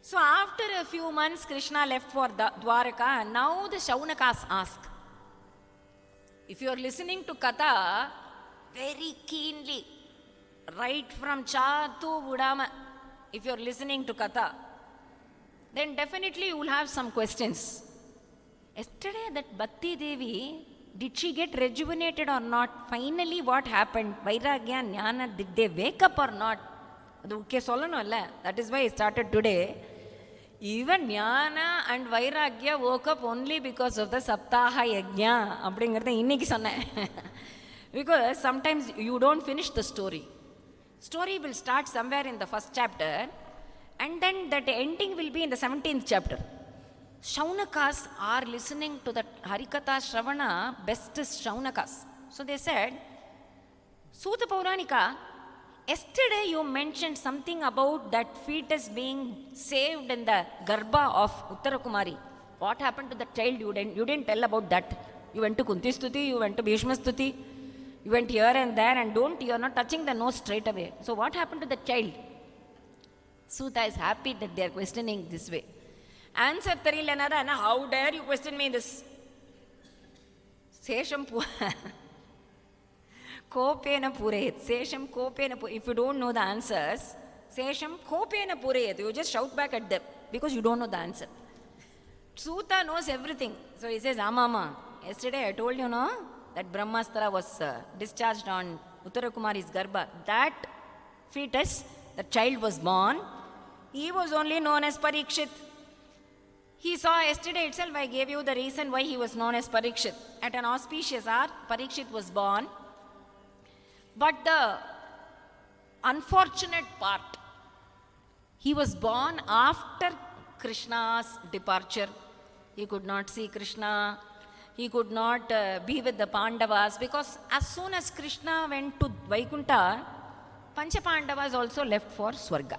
So after a few months, Krishna left for Dwaraka, and now the Shaunakas ask. If you are listening to Katha very keenly, right from Cha to Budama, if you are listening to Katha, then definitely you will have some questions. Yesterday that Bhakti Devi, did she get rejuvenated or not? Finally what happened? Vairagya, Jnana, did they wake up or not? That is why I started today. Even Jnana and Vairagya woke up only because of the Saptaha Yajna. Because sometimes you don't finish the story. Story will start somewhere in the first chapter, and then that ending will be in the 17th chapter. Shaunakas are listening to the Harikatha Shravana, best is Shaunakas. So they said, Suta Pauranika, yesterday you mentioned something about that fetus being saved in the Garbha of Uttarakumari. What happened to the child? You didn't tell about that. You went to Kunti Stuti, you went to Bhishma Stuti, you went here and there, and you're not touching the nose straight away. So what happened to the child? Suta is happy that they are questioning this way. Answer Tarilanara, how dare you question me this? Sesham Kopena Purayat. Sesham Kopena Purayat. If you don't know the answers, Sesham Kopena Purayat. You just shout back at them because you don't know the answer. Suta knows everything. So he says, Amama, yesterday I told you, no, that Brahmastra was discharged on Uttarakumari's Garbha. That fetus, the child was born. He was only known as Parikshith. He saw yesterday itself, I gave you the reason why he was known as Parikshith. At an auspicious hour, Parikshith was born. But the unfortunate part, he was born after Krishna's departure. He could not see Krishna. He could not be with the Pandavas, because as soon as Krishna went to Vaikunta, Pancha Pandavas also left for Swarga.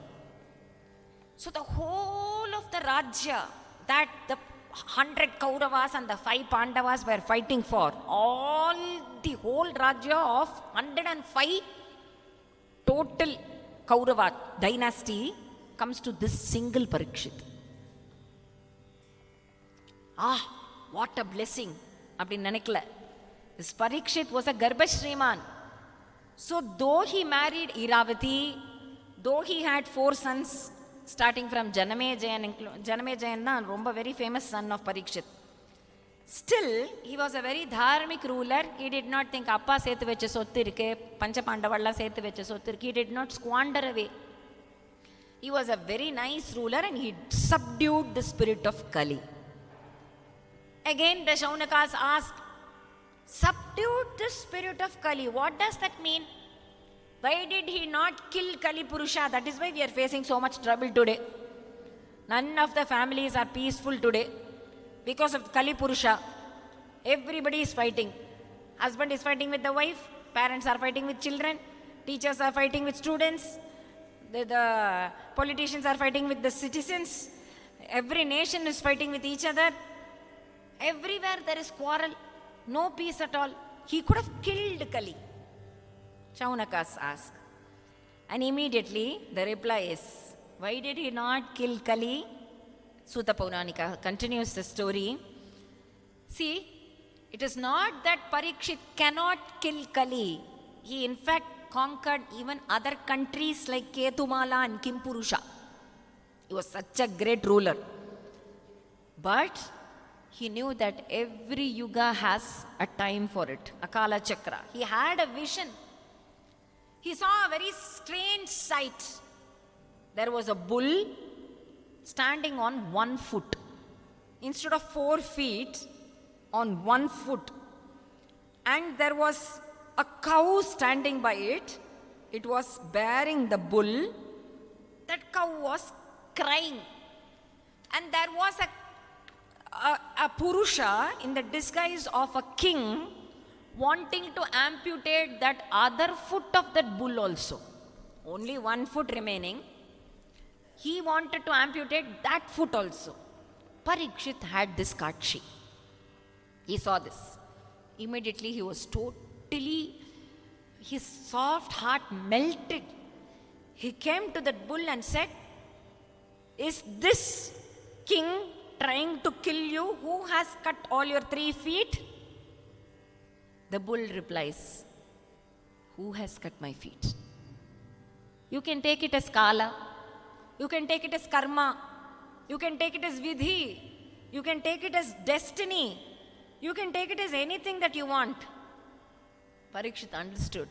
So the whole of the Rajya that the 100 Kauravas and the 5 Pandavas were fighting for, the whole Rajya of 105 total Kaurava dynasty comes to this single Parikshit. What a blessing. This Parikshit was a Garbha Shriman. So though he married Iravati, though he had 4 sons, starting from Janamejayan, Janamejayan, very famous son of Parikshit. Still, he was a very dharmic ruler. He did not think, Appa setu vecha sottu irukke, Pancha Pandavalla setu vecha sottu irukke. He did not squander away. He was a very nice ruler, and he subdued the spirit of Kali. Again, the Shaunakas asked, subdued the spirit of Kali. What does that mean? Why did he not kill Kali Purusha? That is why we are facing so much trouble today. None of the families are peaceful today because of Kali Purusha. Everybody is fighting. Husband is fighting with the wife. Parents are fighting with children. Teachers are fighting with students. The politicians are fighting with the citizens. Every nation is fighting with each other. Everywhere there is quarrel. No peace at all. He could have killed Kali. Shaunakas asked. And immediately the reply is, why did he not kill Kali? Suta Pauranika continues the story. See, it is not that Parikshit cannot kill Kali. He in fact conquered even other countries like Ketumala and Kimpurusha. He was such a great ruler. But he knew that every yuga has a time for it, a Kala Chakra. He had a vision. He saw a very strange sight. There was a bull standing on 1 foot. Instead of 4 feet, on 1 foot. And there was a cow standing by it. It was bearing the bull. That cow was crying. And there was a Purusha in the disguise of a king wanting to amputate that other foot of that bull also. Only 1 foot remaining. He wanted to amputate that foot also. Parikshit had this Kakshi. He saw this. Immediately he was totally, his soft heart melted. He came to that bull and said, is this king trying to kill you? Who has cut all your 3 feet? The bull replies, who has cut my feet? You can take it as kala, you can take it as karma, you can take it as vidhi, you can take it as destiny, you can take it as anything that you want. Parikshit understood.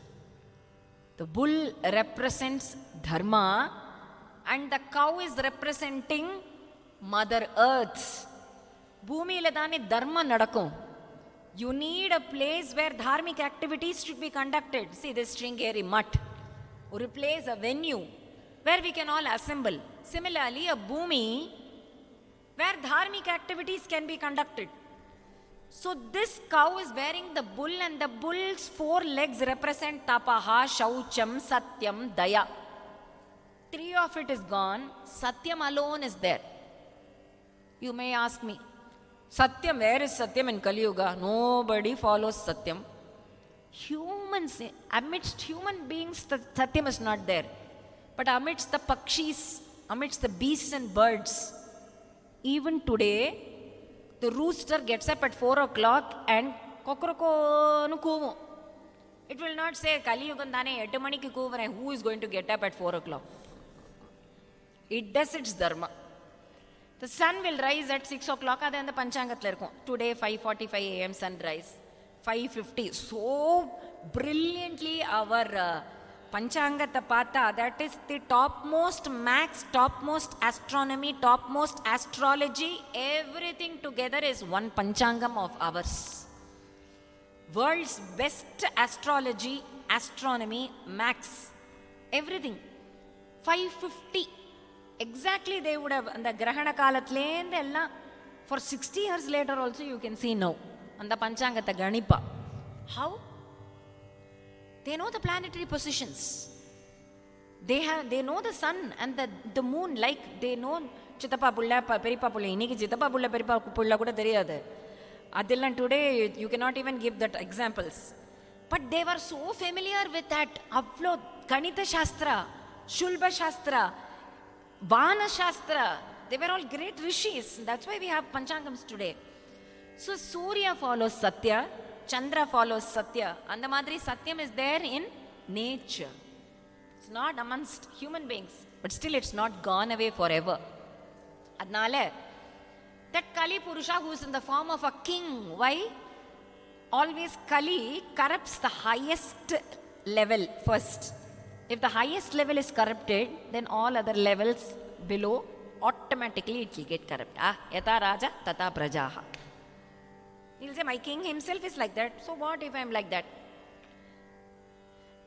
The bull represents dharma and the cow is representing Mother Earth. Bhumiyila thane dharma nadakkum. You need a place where dharmic activities should be conducted. See this Sringeri Mutt. Or a place, a venue where we can all assemble. Similarly, a bhumi where dharmic activities can be conducted. So this cow is bearing the bull and the bull's 4 legs represent tapaha, shaucham, satyam, daya. 3 of it is gone. Satyam alone is there. You may ask me, Satyam, where is Satyam in Kali Yuga? Nobody follows Satyam. Humans, amidst human beings, Satyam is not there. But amidst the pakshis, amidst the beasts and birds, even today, the rooster gets up at 4 o'clock and kokoroko nu koovu. It will not say, Kali Yugam thane 8 maniki koovare. Who is going to get up at 4 o'clock? It does its dharma. The sun will rise at 6 o'clock. That's the Panchangathla irukum. Today 5:45 a.m. sunrise. 5:50. So brilliantly our Panchangata Pata, that is the topmost max, topmost astronomy, topmost astrology, everything together is one Panchangam of ours. World's best astrology, astronomy, max, everything. 5:50. Exactly they would have, and the Grahana Kalatle, for 60 years later also you can see now. And the Panchangata Ganipa. How? They know the planetary positions. They know the sun and the moon, like they know Chittappa Pulla, Peripa Pulla, Iniki Chittappa Pulla, Peripa Pulla Kuda Theriyadu. Adillan today you cannot even give that examples. But they were so familiar with that Avlo, Ganita Shastra, Shulba Shastra, Vana Shastra. They were all great rishis. That's why we have Panchangams today. So Surya follows Satya, Chandra follows Satya. And the Madri Satyam is there in nature. It's not amongst human beings. But still it's not gone away forever. Adnale, that Kali Purusha who is in the form of a king. Why? Always Kali corrupts the highest level first. If the highest level is corrupted, then all other levels below, automatically it will get corrupt. Yata Raja, Tata Prajaha. He'll say, my king himself is like that. So what if I'm like that?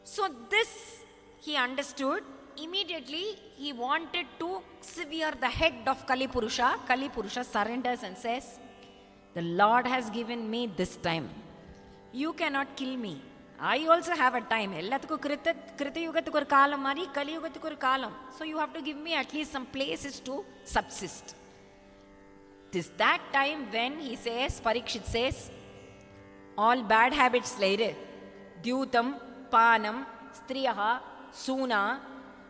So this he understood. Immediately he wanted to sever the head of Kali Purusha. Kali Purusha surrenders and says, the Lord has given me this time. You cannot kill me. I also have a time. Krita Yugathukku or kalam mari, Kali Yugathukku or kalam. So you have to give me at least some places to subsist. This that time when he says, Parikshit says, all bad habits later, Dyutam, Panam, Striyaha, Suna,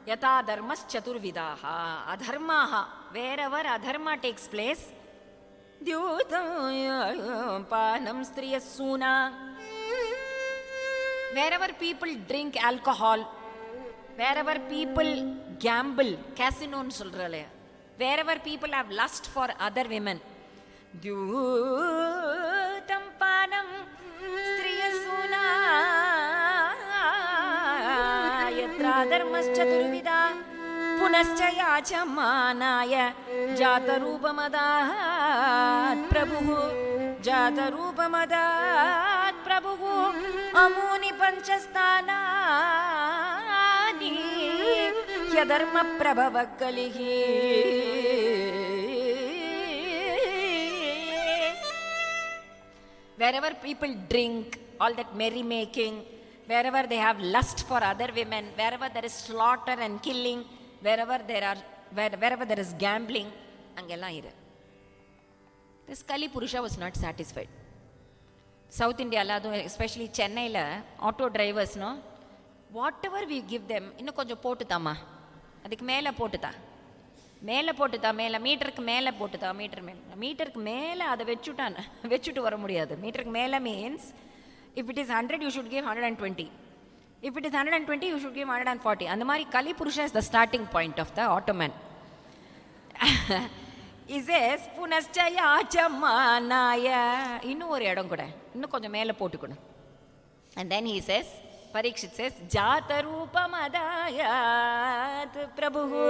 Yata Dharmas Chaturvidaha, Adharmaha, wherever adharma takes place, Dyutam, Panam, Striya, Suna, wherever people drink alcohol, wherever people gamble, casino solrale, wherever people have lust for other women, Dyutam Panam Striyasuna Yatra Dharmas Chaturvida Punascha Yachamanaya Jatarupamadat Prabhu Jatarupamadat Prabhu Amuni Panchasthanani Yadharma Prabhava Kalihi. Wherever people drink, all that merrymaking, wherever they have lust for other women, wherever there is slaughter and killing, wherever there is gambling, angella iru. This Kali Purusha was not satisfied. South India, especially Chennai, auto drivers, no, whatever we give them, innu konjam potutama, adikku mela potuta. மேலே போட்டுதா, மேலே மீட்டருக்கு மேலே போட்டுதா, மீட்டருக்கு மேலே அதை வச்சுட்டு வர முடியாது. மீட்டருக்கு மேலே means if it is 100 you should give 120, if it is 120 you should give 140. அந்த மாதிரி கலி புருஷா is the starting point of the Ottoman. He says புனశ్చயா சமானாய, இன்னும் ஒரு இடம் கூட இன்னும் கொஞ்சம் மேலே போட்டுக்கணும். And then he says, Parikshit says, Jata Roopamadayat Prabhu.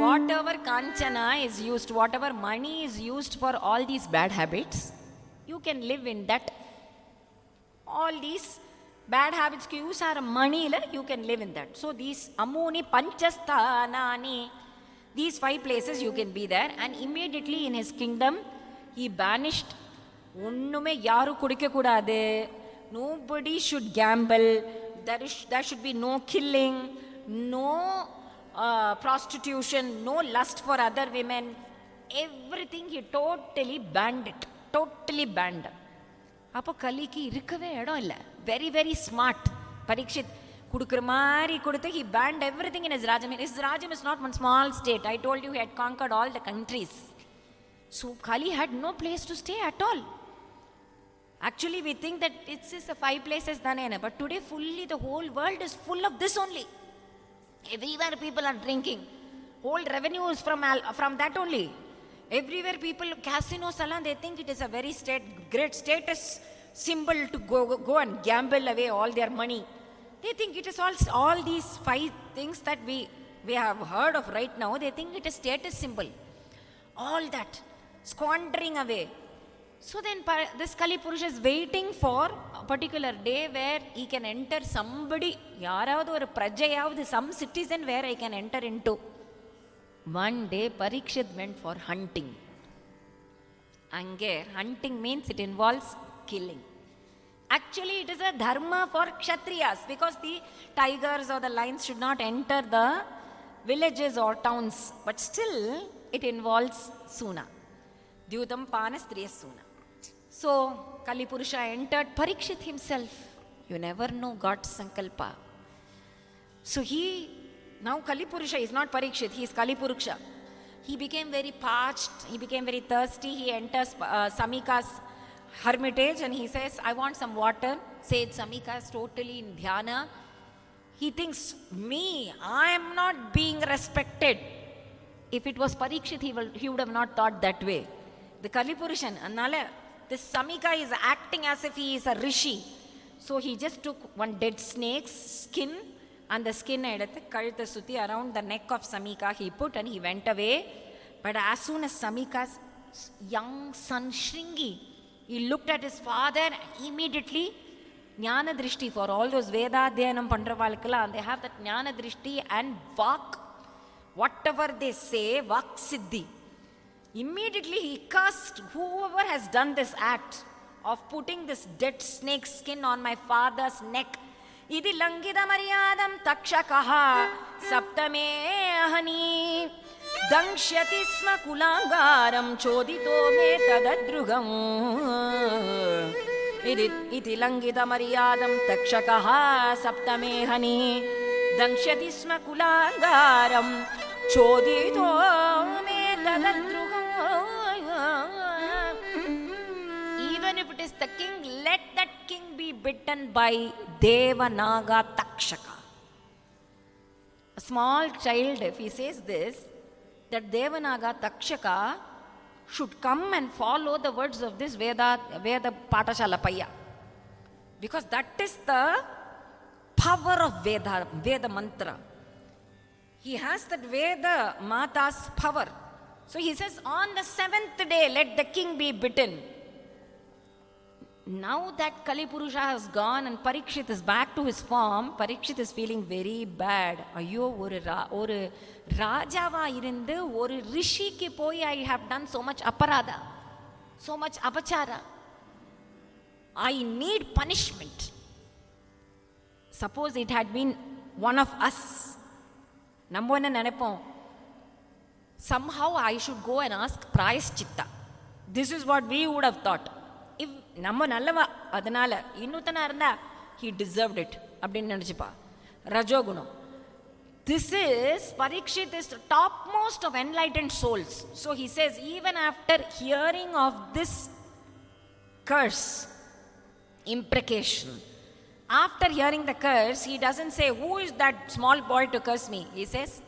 Whatever kanchana is used, whatever money is used for all these bad habits, you can live in that. All these bad habits ki use are money, you can live in that. So these Amuni Panchasthanani, these 5 places you can be there. And immediately in his kingdom, he banished, onnume yaru kudikka kudade, nobody should gamble, there should be no killing, no prostitution, no lust for other women. Everything he totally banned it, totally banned. அப்போ கலிக்கு இருக்கவே இடம் இல்லை. Very very smart Parikshit. கொடுக்குற மாதிரி கொடுத்து he banned everything in his rajam. His rajam is not one small state. I told you he had conquered all the countries. So Kali had no place to stay at all. Actually we think that it's just 5 places dhanena, but today fully the whole world is full of this only. Everywhere people are drinking, whole revenue is from that only. Everywhere people, casinos alan, they think it is a very great status symbol to go and gamble away all their money. They think it is all these 5 things that we have heard of right now. They think it is status symbol, all that squandering away. So then this Kali Purusha is waiting for a particular day where he can enter somebody, yaravadu or prajayavadu, some citizen where I can enter into. One day Parikshit went for hunting. Ange, hunting means it involves killing. Actually it is a dharma for kshatriyas, because the tigers or the lions should not enter the villages or towns. But still it involves suna. Dyutam pana striya suna. So Kali Purusha entered. Parikshit himself, you never know God's sankalpa. So now Kali Purusha is not Parikshit, he is Kali Purusha. He became very parched, he became very thirsty. He enters Samika's hermitage and he says, I want some water. Says Samika is totally in dhyana. He thinks, I am not being respected. If it was Parikshit, he would have not thought that way. The Kali Purushan, annala, this Samika is acting as if he is a rishi. So he just took one dead snake's skin and the skin eduthu kalutha suthi around the neck of Samika he put, and he went away. But as soon as Samika's young son Shringi, he looked at his father, immediately jnana drishti, for all those Veda dhyanam pandravalkala, they have that jnana drishti and vak, whatever they say, vak siddhi. Immediately he cursed whoever has done this act of putting this dead snake skin on my father's neck. Idi langida maryadam takshakaha saptame hani dangshyati sma kulangaram chodito me tadadrugam. Idi langida maryadam takshakaha saptame hani dangshyati sma kulangaram chodito me tadadrugam. Even if it is the king, let that king be bitten by Devanaga Takshaka. A small child, if he says this, that Devanaga Takshaka should come and follow the words of this Veda Patashala Paya. Because that is the power of Veda mantra. He has that Veda Mata's power. So he says, on the 7th day, let the king be bitten. Now that Kali Purusha has gone and Parikshit is back to his form, Parikshit is feeling very bad. Ayyo, oru rajava irundu oru rishi ki poi I have done so much aparada, so much apachara. I need punishment. Suppose it had been one of us, nammo enna nenapom, somehow I should go and ask prayaschitta. This is what we would have thought. If நம்ம நல்லவா, அதனால இன்னொருத்தனா இருந்தா he deserved it அப்படின்னு நினைச்சுப்பா. ரஜோகுணம். This is, Parikshit is the topmost of enlightened souls. So he says, even after hearing of this curse, imprecation, after hearing the curse, he doesn't say, who is that small boy to curse me? He says,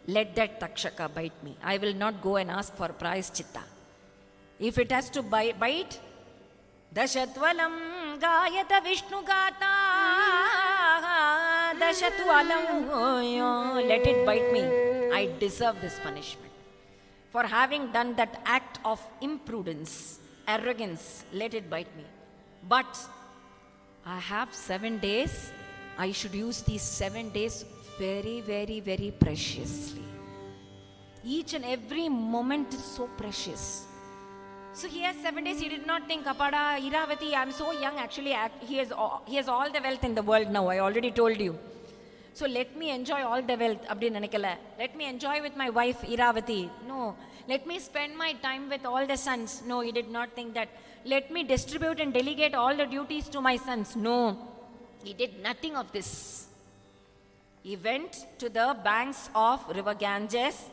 let that Takshaka bite me. I will not go and ask for Prayaschitta. If it has to bite, Dashatvalam Gayata Vishnu Gata Dashatvalam, let it bite me. I deserve this punishment. For having done that act of imprudence, arrogance, let it bite me. But I have 7 days. I should use these 7 days very, very, very preciously. Each and every moment is so precious. So he has 7 days. He did not think, Apada, Iravati, I'm so young. Actually, he has all the wealth in the world now. I already told you. So let me enjoy all the wealth. Let me enjoy with my wife, Iravati. No. Let me spend my time with all the sons. No, he did not think that. Let me distribute and delegate all the duties to my sons. No. He did nothing of this. He went to the banks of river Ganges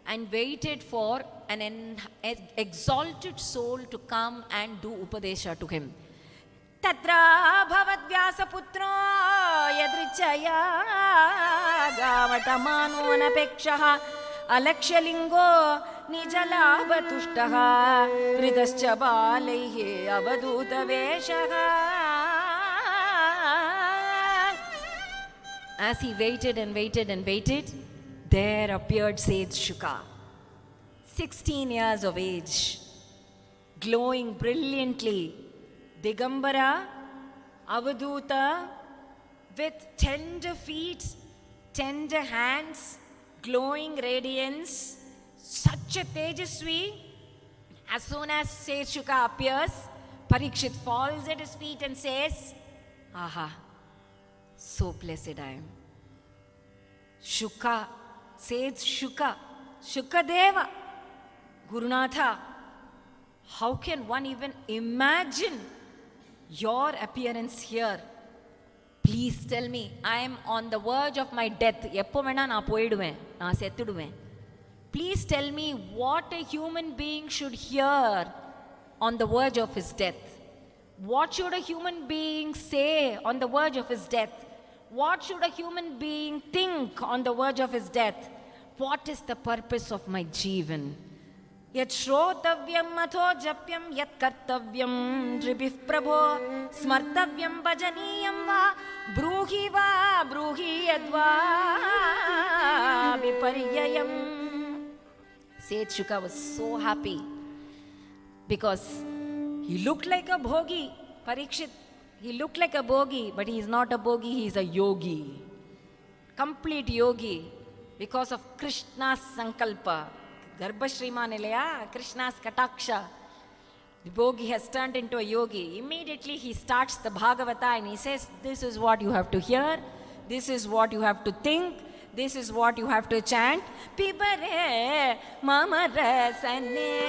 and waited for an exalted soul to come and do Upadesha to him. Tatra bhavat vyasa putro yadrichaya gavatamano anapekshaha alakshalingo nijalabhatushtaha hridascha balaihe avaduta veshaha. As he waited and waited and waited, there appeared Sage Shuka, 16 years of age, glowing brilliantly, Digambara, Avaduta, with tender feet, tender hands, glowing radiance, such a Tejasvi. As soon as Sage Shuka appears, Parikshit falls at his feet and says, aha, so blessed I am. Shuka, Sage Shuka, Shukadeva, Gurunatha, how can one even imagine your appearance here? Please tell me, I am on the verge of my death. Please tell me what a human being should hear on the verge of his death. What should a human being say on the verge of his death? What should a human being think on the verge of his death? What is the purpose of my Jeevan? Yat shrotavyam matho japyam yat kartavyam dribih prabho smartavyam bhajaniyam va bruhi yadva viparyayam. Sage Shuka was so happy because he looked like a bhogi. Parikshit, he looked like a bhogi, but he is not a bhogi, he is a yogi. Complete yogi because of Krishna's sankalpa. Garbhashriman ilaya, Krishna's kataksha. The bhogi has turned into a yogi. Immediately he starts the Bhagavata and he says, this is what you have to hear, this is what you have to think, this is what you have to chant. Pibare mama rasane,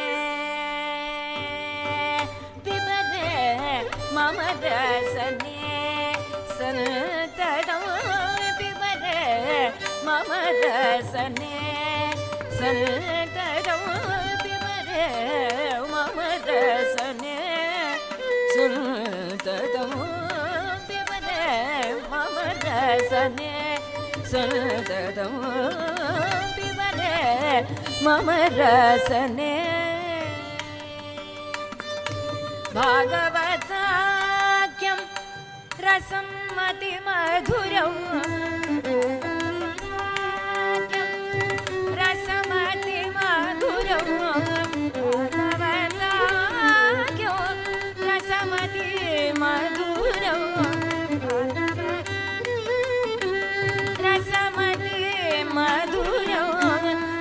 pibare mama rasane, sanatadam, pibare mama rasane, sanatadam, pibare mama rasane, sanatadam, pibare mama rasane. Sanatadam pibare mama rasane. Bhagavathopakyanam rasam ati madhuram, rasam ati madhuram. Bhagavathopakyanam rasam ati madhuram.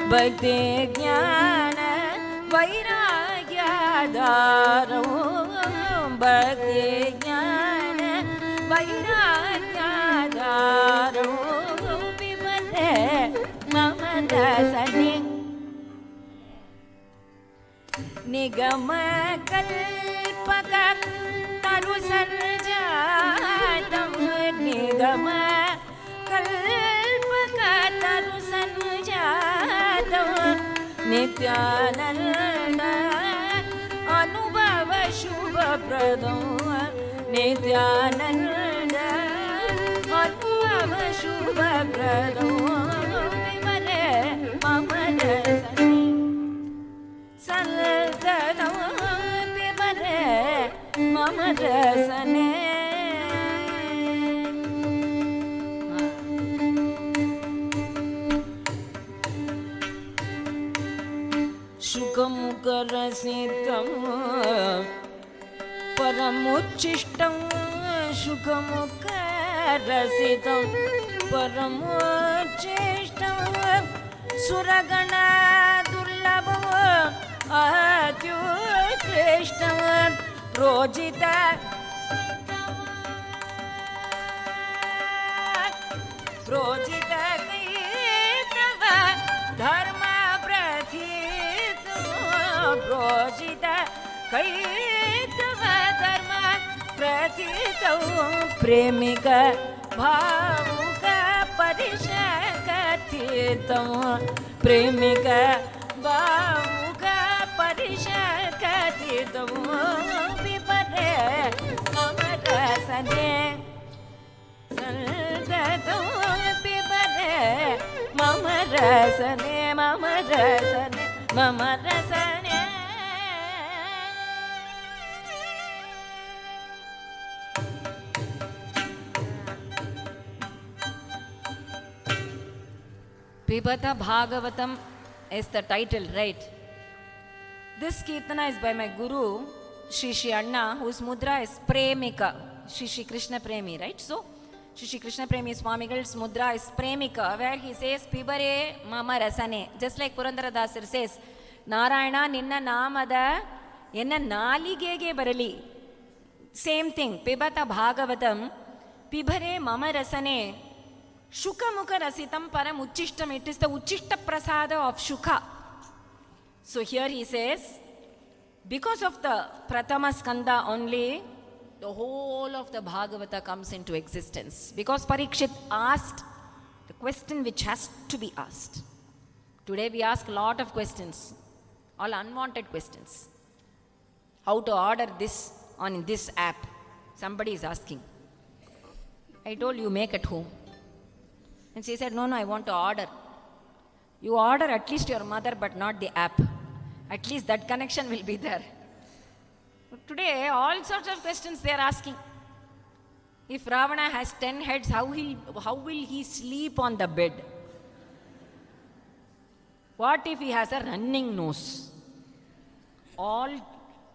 Bhakti jnana vairagyadaram, bhakti jnana vairagyadaram, pibate mama rasane. Nigama kalpaka taru sarjatam, nigama kalpaka Nityananda Anubhava Shubha Pradam Nityananda Anubhava Shubha Pradam Vimare Mamarasani Saldanam Vimare Mamarasani Shukamukarasitam Paramuchistam Shukamukarasitam Paramuchistam Suragana Durlabhavam Atyukrishtam Rojita Rojita Kaitava Dharma Projita Kaitava Dharma Pratitav Premika Bhavuka Parishaka Tirtam Premika Bhavuka Parishaka Tirtam Vipare Mamarasane Saldatam Vipare Mamarasane Mamarasane Mamarasane Pibata Bhagavatam is the title, right? This Kirtana is by my Guru, SriSrianna, whose mudra is Premika, Shri Krishna Premi, right? So, Shri Krishna Premi Swamigal's mudra is Premika, where he says, Pibare Mama Rasane. Just like Purandaradasar says, Narayana Ninna Namada Enna Naligege Barali. Same thing, Pibata Bhagavatam, Pibare Mama Rasane. Shuka Mukha Rasitam Param Uchishtam. It is the Uchishta Prasada of Shuka. So here he says, because of the Pratama Skanda only, the whole of the Bhagavata comes into existence. Because Parikshit asked the question which has to be asked. Today we ask a lot of questions, all unwanted questions. How to order this on this app? Somebody is asking. I told you, make at home. And she said, no, I want to order. You order at least your mother, but not the app. At least that connection will be there. But today, all sorts of questions they are asking. If Ravana has 10 heads, how will he sleep on the bed? What if he has a running nose? All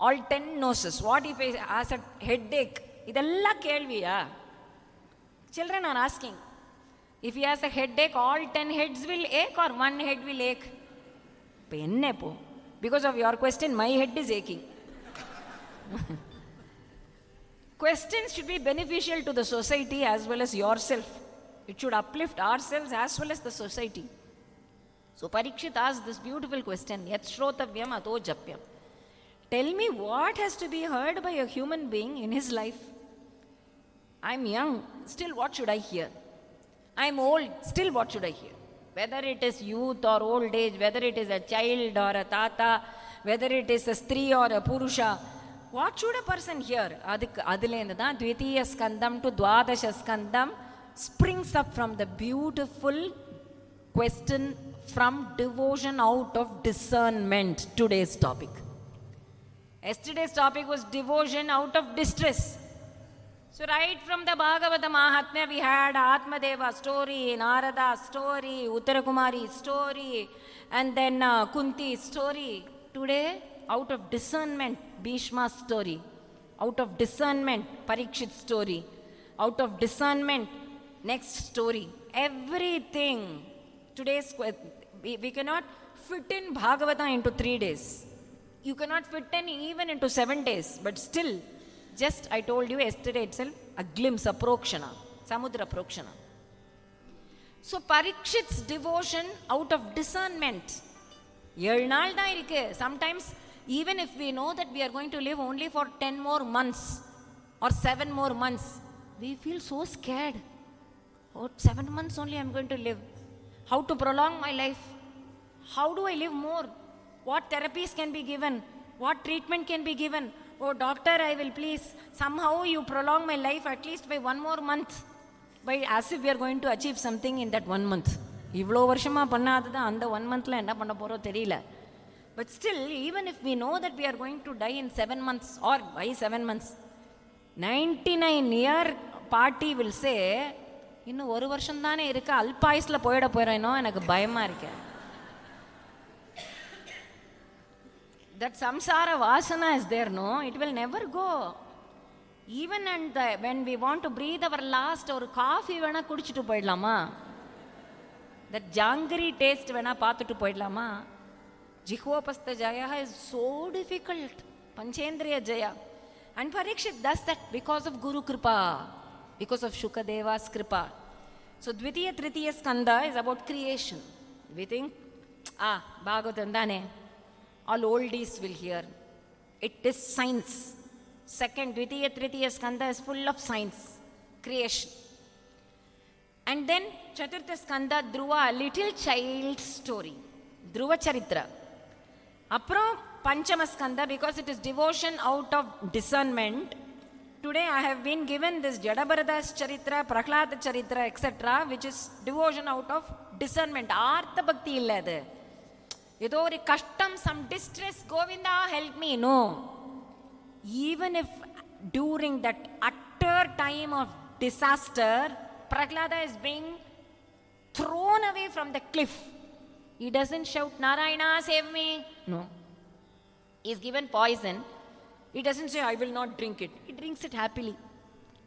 10 noses. What if he has a headache? Idella kelviya. Children are asking. If he has a headache, all 10 heads will ache or one head will ache? Because of your question, my head is aching. Questions should be beneficial to the society as well as yourself. It should uplift ourselves as well as the society. So Parikshit asked this beautiful question, Yat Shrotavyam Ato Japyam. Tell me what has to be heard by a human being in his life. I'm young, still what should I hear? I'm old, still what should I hear? Whether it is youth or old age, whether it is a child or a tata, whether it is a stri or a purusha, what should a person hear? Adilendada Dvitiya Skandam to Dwadasha Skandam springs up from the beautiful question from devotion out of discernment, today's topic. Yesterday's topic was devotion out of distress. So right from the Bhagavata Mahatmya, we had Atmadeva story, Narada story, Uttarakumari story, and then Kunti story. Today, out of discernment, Bhishma story. Out of discernment, Parikshit story. Out of discernment, next story. Everything. Today's, we cannot fit in Bhagavata into 3 days. You cannot fit in even into 7 days, but still, just I told you yesterday itself, a glimpse, a prokshana, samudra prokshana. So Parikshit's devotion out of discernment. Sometimes, even if we know that we are going to live only for 10 more months or 7 more months, we feel so scared. Oh, 7 months only I am going to live. How to prolong my life? How do I live more? What therapies can be given? What treatment can be given? Oh, doctor, I will please, somehow you prolong my life at least by 1 more month. By as if we are going to achieve something in that 1 month. இவ்வளோ வருஷமாக பண்ணாதது அந்த 1 monthல என்ன பண்ண போகிறோம் தெரியல. But still, even if we know that we are going to die in 7 months or by 7 months, 99-year party will say, இன்னும் ஒரு வருஷம் தானே இருக்கு, அல்பாயுஸில் போயிட போயிடணும், எனக்கு பயமாக இருக்கு. That samsara vasana is there, no? It will never go. Even when we want to breathe our last, or coffee வேணா குடிச்சிட்டு போயிடலாமா? That jangri taste வேணா பார்த்துட்டு போயிடலாமா? Jihvopastha jaya is so difficult. Panchendriya jaya. And Parikshit does that because of Guru Kripa, because of Shukadeva's Kripa. So Dvitiya Tritiya Skanda is about creation. We think, Bhagavatam dane, all oldies will hear. It is science. Second, Dvitiya Tritiya Skanda is full of science, creation. And then Chaturtha Skanda, Dhruva, a little child's story, Dhruva Charitra. Apro Panchama Skanda, because it is devotion out of discernment. Today I have been given this Jadabharath's Charitra, Prahlada Charitra, etc., which is devotion out of discernment. Artha Bhakti illadu. Edo oru kashtam, some distress, Govinda, help me. No. Even if during that utter time of disaster, Prahlada is being thrown away from the cliff, he doesn't shout, Narayana, save me. No. He is given poison. He doesn't say, I will not drink it. He drinks it happily.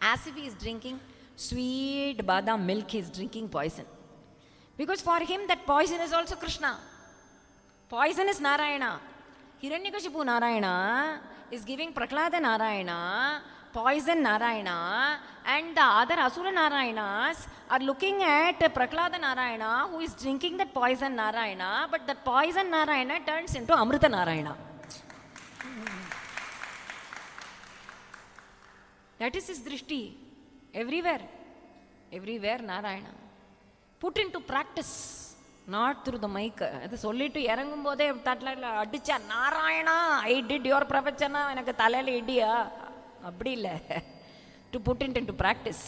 As if he is drinking sweet badam milk, he is drinking poison. Because for him, that poison is also Krishna. Poison is Narayana. Hiranyakashipu Narayana is giving Prahlada Narayana, poison Narayana, and the other Asura Narayanas are looking at Prahlada Narayana, who is drinking that poison Narayana, but that poison Narayana turns into Amritha Narayana. That is his drishti. Everywhere. Everywhere Narayana. Put into practice. Not through the mic. அது சொல்லிட்டு இறங்கும் போதே தட்டில் அடிச்சா, Narayana, I did your pravachana, எனக்கு தலையில் இடியா, அப்படி இல்லை. To put it into practice.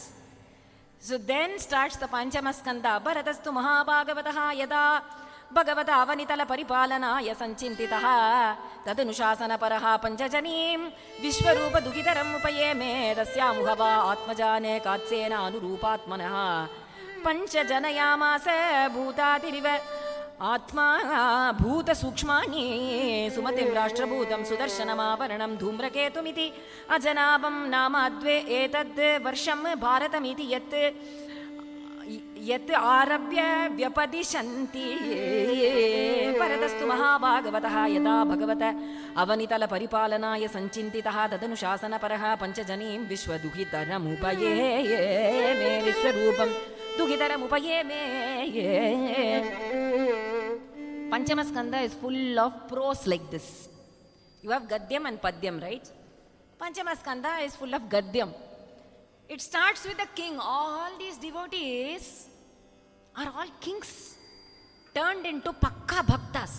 So then starts the Panchama Skanda. Bharatastu Mahabhagavataha yada Bhagavata avanitala paripalana yasanchintitaha tadanusasana paraha panchajanim vishwarupa dukhitaram upayeme tasyamuhava atmajane katsena anurupatmanaha panchajanayamasa bhutadiriva atma bhuta sukshmani sumatim rashtrabhutam sudarshanamavaranam dhumraketumiti ajanabam namadve etad varsham bharatamiti yat यत् आरभ्य व्यपदिशन्ति परतस्तु महाभागवतः यदा भगवत अवनितल परिपालनाय संचिन्तितः तदनुशासनपरः पंचजनीं विश्वदुहितरमुपये मे विश्वरूपं दुहितरमुपये मे. Panchama Skanda is full of prose like this. You have Gadyam and Padyam, right? Panchama Skanda is full of Gadyam. It starts with the king. All these devotees are all kings turned into Pakka Bhaktas.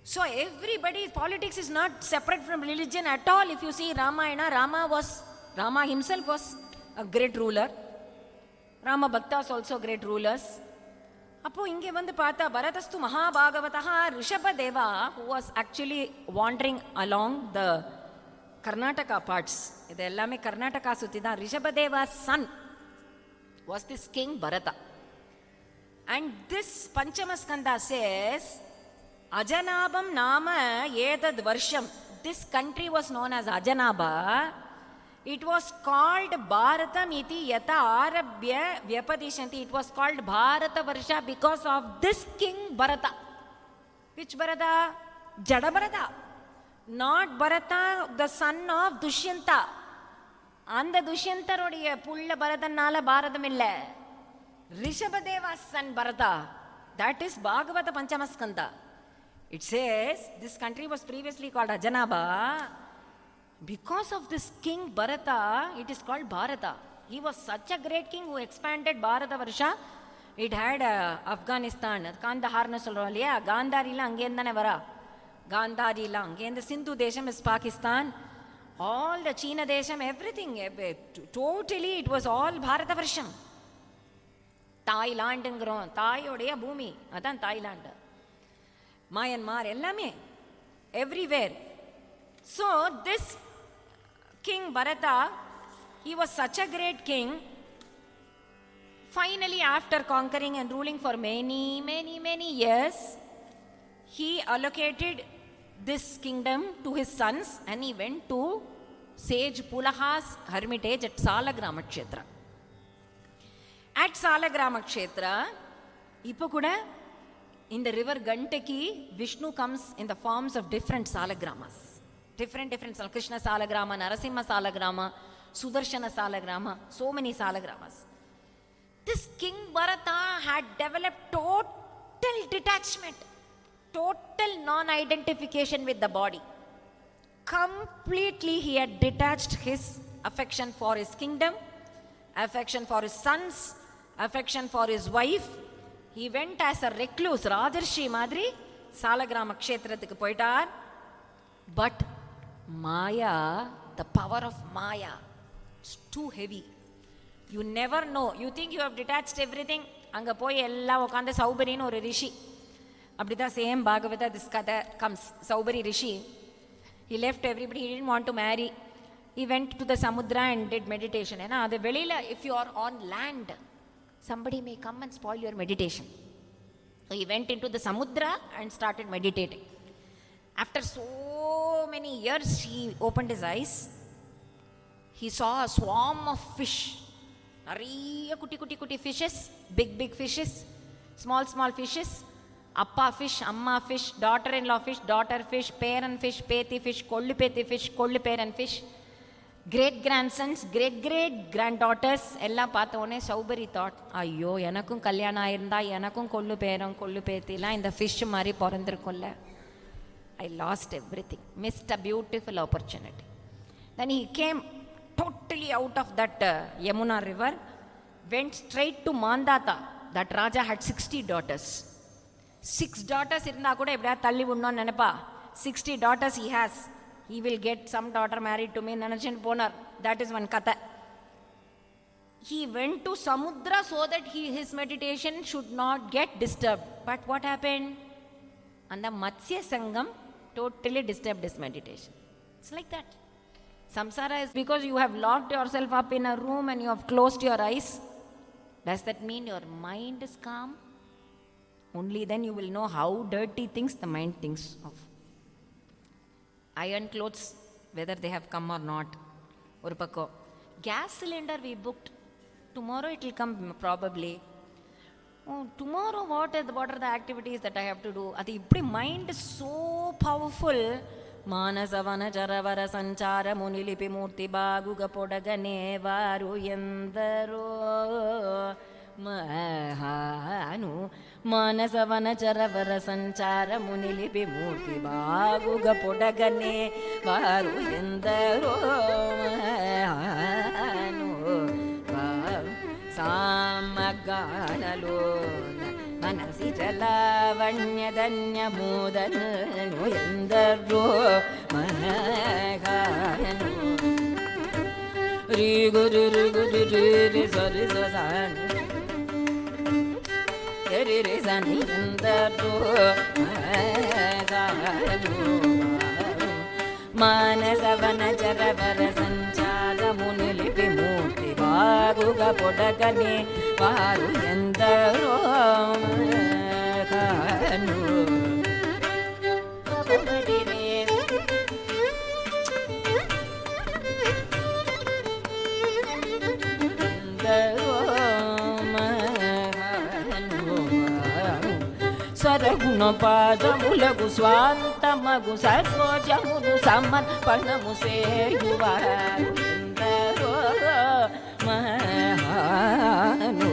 So everybody, politics is not separate from religion at all. If you see Ramayana, Rama himself was a great ruler. Rama Bhaktas also great rulers. அப்போ இங்கே வந்து பார்த்தா பரதஸ்து மகாபாகவதா ரிஷபதேவா, who was actually wandering along the Karnataka parts. இது எல்லாமே கர்நாடகா சுத்தி தான். Rishabhadeva's son was this king Bharata. And this Panchama Skanda says, Ajanabam nama etad varsham. This country was known as Ajanaba. It was called Bharatam iti yata arabhya vyapadishanti. It was called Bharata Varsha because of this king Bharata. Which Bharata? Jadabharatha. Not Bharata, the son of Dushyanta. And the Dushyantarodia pulla Bharatannala Bharatam illa. Rishabhadeva's son Bharata. That is Bhagavata Panchama Skanda. It says this country was previously called Ajanaba. Because of this king Bharata, it is called Bharata. He was such a great king who expanded Bharata Varsha It had Afghanistan, Kandaharnu சொல்றோம் இல்லையா, காந்தாரிலாம் அங்கேருந்து தானே வரா, காந்தாரிலாம் அங்கேருந்து, சிந்து தேசம் is Pakistan, all the China தேசம், everything, totally it was all பாரத வருஷம். தாய்லாண்டுங்கிறோம், தாயோடைய பூமி, அதான் தாய்லாண்டு, மயன்மார் எல்லாமே, everywhere. So this King Bharata, he was such a great king. Finally, after conquering and ruling for many years, he allocated this kingdom to his sons and he went to sage Pulaha's hermitage at Salagrama Kshetra. At Salagrama Kshetra, ipo kuda in the river Gandaki, Vishnu comes in the forms of different Salagramas. Different Krishna Salagrama, Narasimha Salagrama, Sudarshana Salagrama, so many Salagramas. This King Bharata had developed total detachment, total non-identification with the body. Completely he had detached his affection for his kingdom, affection for his sons, affection for his wife. He went as a recluse, Rajarshi Madri, Salagrama Kshetrathukku poitar. But Maya, the power of Maya, is too heavy. You never know. You think you have detached everything. அங்கே போய் எல்லாம் உட்காந்து சௌபரின்னு ஒரு ரிஷி, அப்படிதான் same Bhagavata this கதை comes. Saubhari Rishi, he left everybody, he didn't want to marry. He went to the samudra and did meditation. ஏன்னா அது வெளியில், if you are on land, somebody may come and spoil your meditation. So he went into the samudra and started meditating. After so many years, he opened his eyes. He saw a swarm of fish. நிறைய குட்டி குட்டி குட்டி fishes, big big fishes, small small fishes, அப்பா fish, அம்மா fish, daughter in law fish, daughter fish, பேரன் fish, பேத்தி fish, கொள்ளு பேத்தி ஃபிஷ், கொள்ளு பேரன் fish, great grand sons, great great grand daughters எல்லாம் பார்த்த உடனே சௌபரி தாட், ஐயோ எனக்கும் கல்யாணம் ஆயிருந்தா எனக்கும் கொள்ளு பேரன் கொள்ளு பேத்திலாம் இந்த ஃபிஷ் மாதிரி பிறந்திருக்கும்ல. I lost everything, missed a beautiful opportunity. Then he came totally out of that Yamuna river, went straight to Mandata. That Raja had 60 daughters. 6 daughters irundha kuda epdiya thalli vunnon nenapa, 60 daughters he has, he will get some daughter married to me nanachin ponar. That is one katha. He went to Samudra so that his meditation should not get disturbed. But what happened? And the Matsya Sangam totally disturbed his meditation. It's like that. Samsara is because you have locked yourself up in a room and you have closed your eyes. Does that mean your mind is calm? Only then you will know how dirty things the mind thinks of. Iron clothes, whether they have come or not. Oru pakko. Gas cylinder we booked. Tomorrow it will come probably. Oh, tomorrow what are the activities that I have to do? Adi ipdi mind is so powerful. Manasavana jaravara sanchara munilipi murti baguga podagane varu endaro mahanu. Manasavana jaravara sanchara munilipi murti baguga podagane varu endaro mahanu. Samaganalo మనసి జలావణ్యధన్య మోదను ఎందరో మహాను. రి గురు గురు రి సరి సని రి రి సని ఎందరో మహాను. మానసవన జరవర సంచార మునిలిపి మూర్తి బాగుగా పొడగనే వారు ఎందరో మహాను. సరగుణ పాదములగు స్వాంతమగు సర్వజమును సమర్పణము సేయువారు ఎందరో మహాను.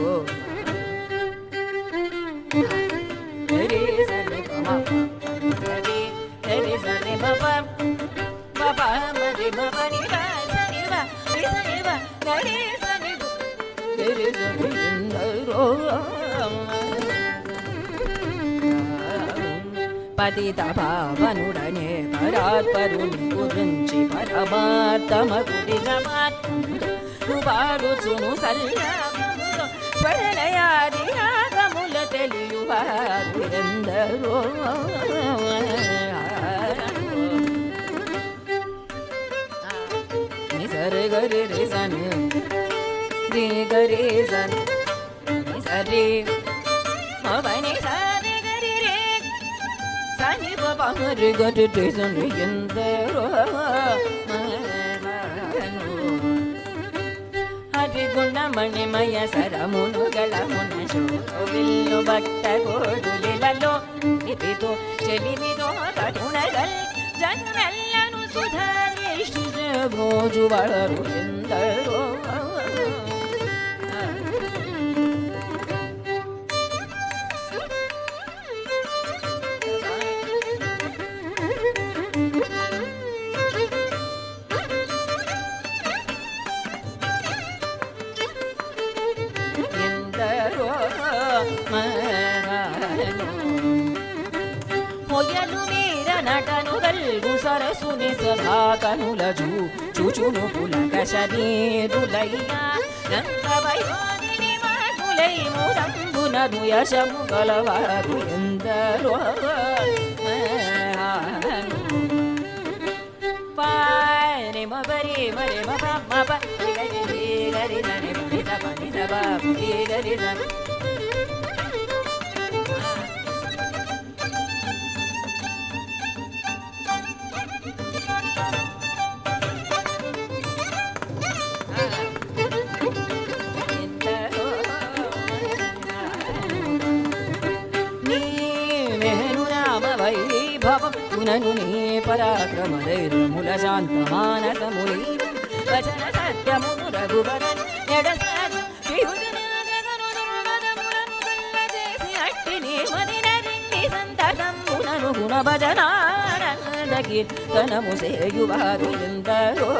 హరి సరి సరి హరి సరి బాబా బాబా మరి బాబా ని సరి బా రి సరి బా హరి సరి హరి సరి ఎందరో పతిత పావనుడనే పరాత్పరుని గురించి పరమాత్మకుడి జమాత్మను పాడుచును సల్లాముతో స్వరలయాది రాగముల తెలియువారు ఎందరో. నిసరి గరి రి సని రి గరి సని నిసరి మవని సరి గరి రే సని పరి గరి రి సని ఎందరో. హరిగుణమణిమయ సరమును గళమున శోభిల్లు భక్త కోడులిలలో నిపితో చెలిమితో తటునగల్ జనుమెల్లను సుధరిష్టి బ్రోజువరు ఎందరో. పొయ్యలు మీర నటను గల్గు సరసుని సభాకనుల చూచును పులక శరీరులయ్యా నందవయోధిని మాకులై ముదంబునను యశము గలవారు ఎందరో. పారి మబరి మరి మప మప గరి గరి సని పని సపని సబా గరి సని వైభవం నీ పరాక్రమధైర్యముల శాంతమానసముని వచన సత్యమును రఘువరన్ ఎడసాగు చేసి అట్టి నిర్మదినరిండి సంతకంబునను గుణ భజనానంద కీర్తనము సేయువారు ఎందరో.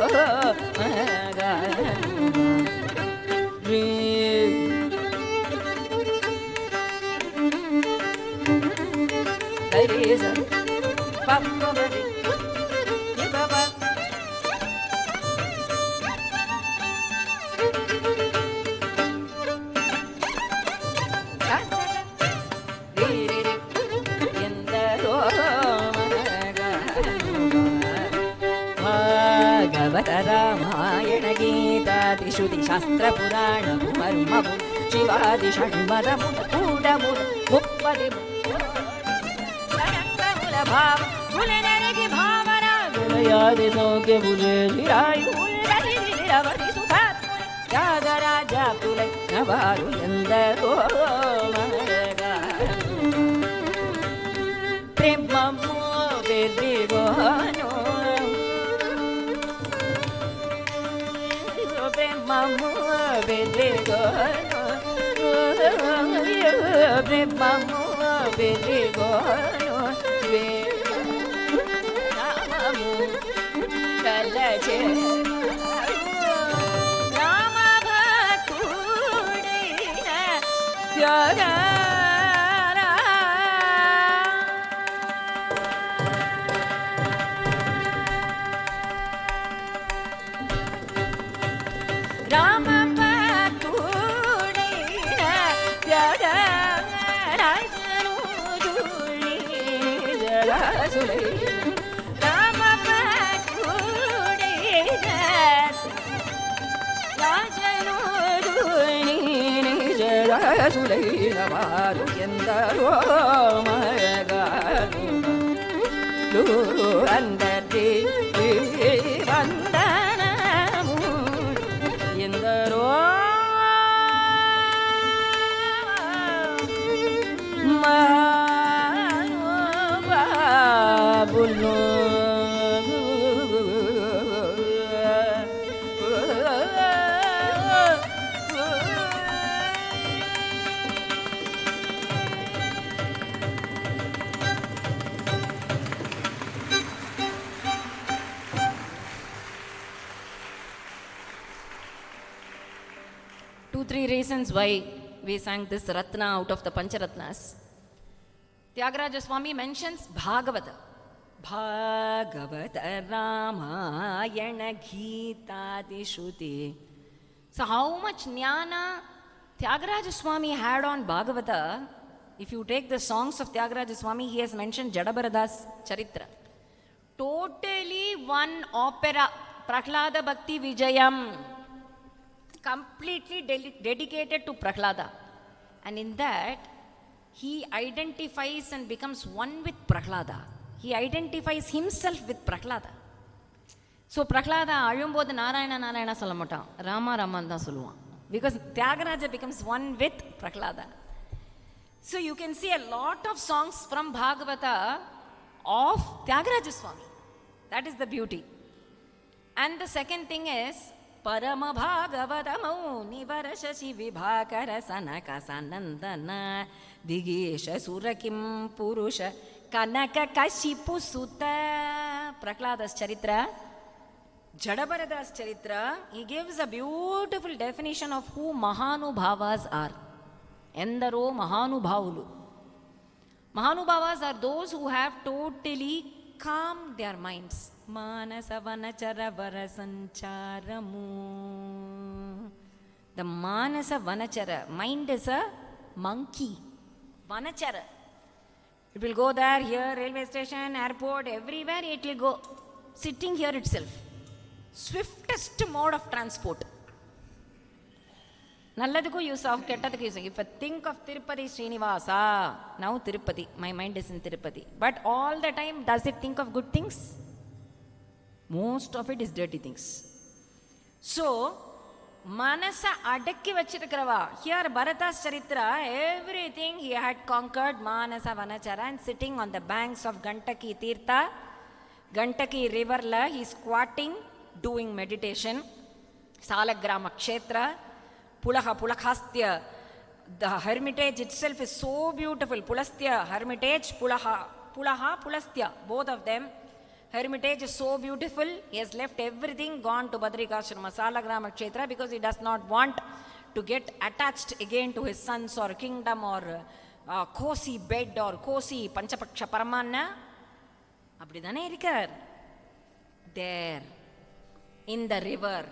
భాగవత రామాయణ గీతాదిశుతి శాస్త్ర పురాణము మర్మము శివాది షణ్మదముల కూడముల ముప్పది భావములనరికి భావనాది సౌఖ్య భుజేరాయురవతి సుఖాత్మ త్యాగరాజాపుల నవారు ఎందరో. ప్రేమము బెదిగోను ప్రేమము బెదిగోను ప్రేమము బెదిగోను రామము కలచే రామ భక్తుడైన త్యాగ రామ భక్తుడైన త్యాగ రామ భక్తుడైన రాజనుడుని నిజరాసులైన వారు ఎందరో. మగాను అందరి వందనము ఎందరో. బుల్లు Two, three reasons why we sang this Ratna out of the Pancharatnas. Tyagaraja Swami mentions Bhagavata. Bhagavata Ramayana Gita Shruti. So how much jnana Tyagaraja Swami had on Bhagavata? If you take the songs of Tyagaraja Swami, he has mentioned Jadabharathopakyanam Charitra. Totally one opera, Prahlada Bhakti Vijayam, completely dedicated to Prahlada. And in that, he identifies and becomes one with Prahlada. He identifies himself with Prahlada. So Prahlada alumbodhu Narayana Narayana sollamata, Rama Raman da solluvan. Because Tyagaraja becomes one with Prahlada. So you can see a lot of songs from Bhagavata of Tyagaraja Swami. That is the beauty. And the second thing is Parama Bhagavatamau Nivarashashi Vibhakara Sanaka Sanandana Digesha Surakim Purusha Kanaka Kashipu Sutta. Prahlada's Charitra, Jadabharath's Charitra, he gives a beautiful definition of who Mahanubhavas are. Endaro Mahanubhavulu. Mahanubhavas are those who have totally calmed their minds. Manasa Vanachara Varasancharamu. The Manasa Vanachara, mind is a monkey. Vanachara. It will go there, here, railway station, airport, everywhere it will go. Sitting here itself. Swiftest mode of transport. Nalladukku use of, kettadukku use. If I think of Tirupati Srinivasa, now Tirupati, my mind is in Tirupati. But all the time, does it think of good things? Most of it is dirty things. So, Manasa adakki vachirukkrava. Here Bharata's Charitra, everything he had conquered, Manasa Vanachara, and sitting on the banks of Gantaki Tirtha, Gantaki river la, he is squatting, doing meditation. Salagrama Kshetra, Pulakhastya. The hermitage itself is so beautiful. Pulastya, hermitage, Pulastya, both of them. Hermitage is so beautiful. He has left everything, gone to Badrikashrama, Salagrama Kshetra, because he does not want to get attached again to his sons or kingdom or cozy bed or cozy Panchapaksha Paramanna. Appadidane irukar. There, in the river,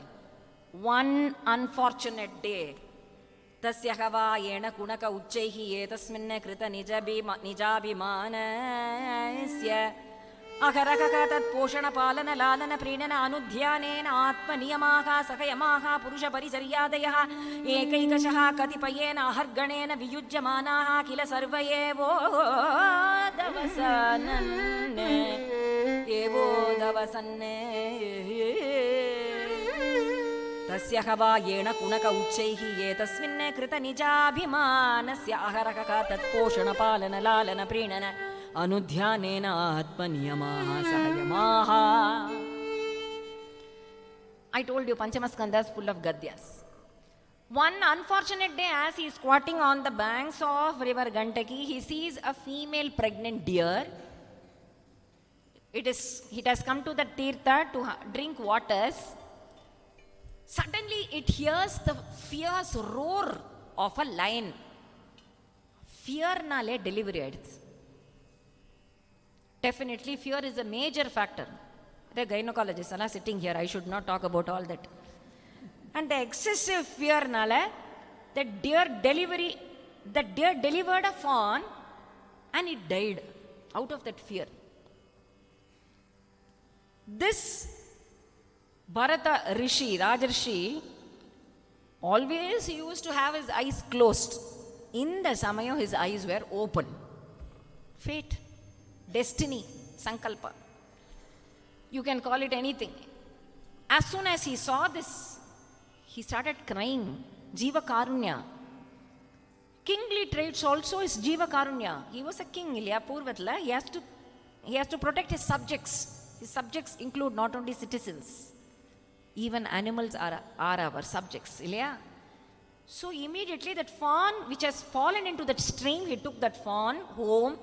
one unfortunate day, Tasyahava yena kunaka uchaihi etasminna krita nijabhimanasya Aharakaka poshana palana lalana prinana anudhyanena atma niyamaha sakayamaha purusha paricharyadayaha ekaikashaha katipayena aharganena viyujyamanaha kila sarvayevo davasanne evo davasanne tasyahava yena kunaka uchaihi etasminne krita nijabhimanasya aharakaka poshana palana lalana prinana Anudhyanena atmaniyamaha sahayamaha. I told you Panchama Skanda is full of gadyas. One unfortunate day, as he is squatting on the banks of river Gantaki, he sees a female pregnant deer. It has come to the tirtha to drink waters. Suddenly it hears the fierce roar of a lion. Fear nale delivery aids. Definitely, fear is a major factor. The gynecologists are sitting here. I should not talk about all that. And the excessive fear nala, the deer delivered a fawn and it died out of that fear. This Bharata Rishi, Rajarshi, always he used to have his eyes closed. In the Samaya, his eyes were open. Fate. Destiny, Sankalpa. You can call it anything. As soon as he saw this, he started crying. Jiva Karunya. Kingly traits also is Jiva Karunya. He was a king, Ilya Purvatla. He has to protect his subjects. His subjects include not only citizens. Even animals are our subjects, Ilya. So immediately that fawn which has fallen into that stream, he took that fawn home.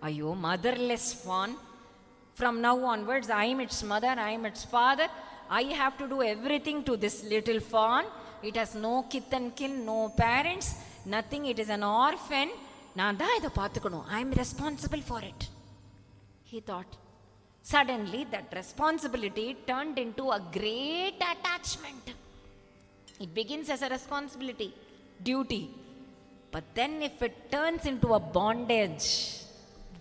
Ayo, motherless fawn. From now onwards, I am its mother, I am its father. I have to do everything to this little fawn. It has no kith and kin, no parents, nothing. It is an orphan. நான் தான் இதை பார்த்துக்கணும், I am responsible for it, he thought. Suddenly that responsibility turned into a great attachment. It begins as a responsibility, duty, but then if it turns into a bondage,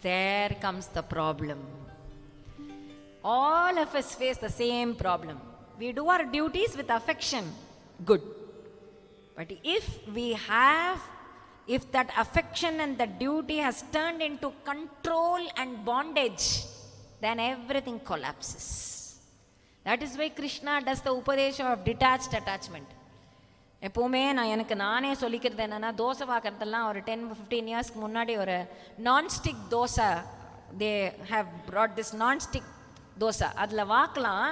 there comes the problem. All of us face the same problem. We do our duties with affection, good, but if that affection and the duty has turned into control and bondage, then everything collapses. That is why Krishna does the upadesha of detached attachment. எப்போவுமே எனக்கு நானே சொல்லிக்கிறது என்னென்னா, தோசை பார்க்குறதெல்லாம் ஒரு 10-15 இயர்ஸ்க்கு முன்னாடி ஒரு nonstick dosa, they have brought this nonstick dosa, அதில் வாக்கலாம்,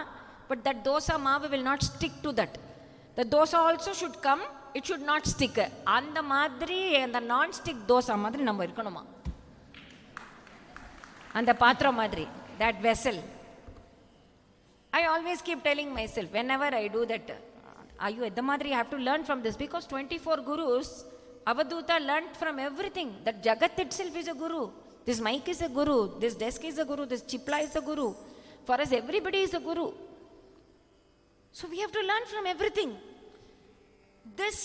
பட் தட் தோசை மாவு will not stick to that. The dosa also should come, it should not stick. அந்த மாதிரி அந்த நான்ஸ்டிக் தோசை மாதிரி நம்ம இருக்கணுமா, அந்த பாத்திரம் மாதிரி, that vessel. I always keep telling myself whenever I do that, ayyo edha madri I have to learn from this, because 24 gurus Avaduta learned from everything. That Jagat itself is a guru, this mic is a guru, this desk is a guru, this chipla is a guru. For us everybody is a guru, so we have to learn from everything. This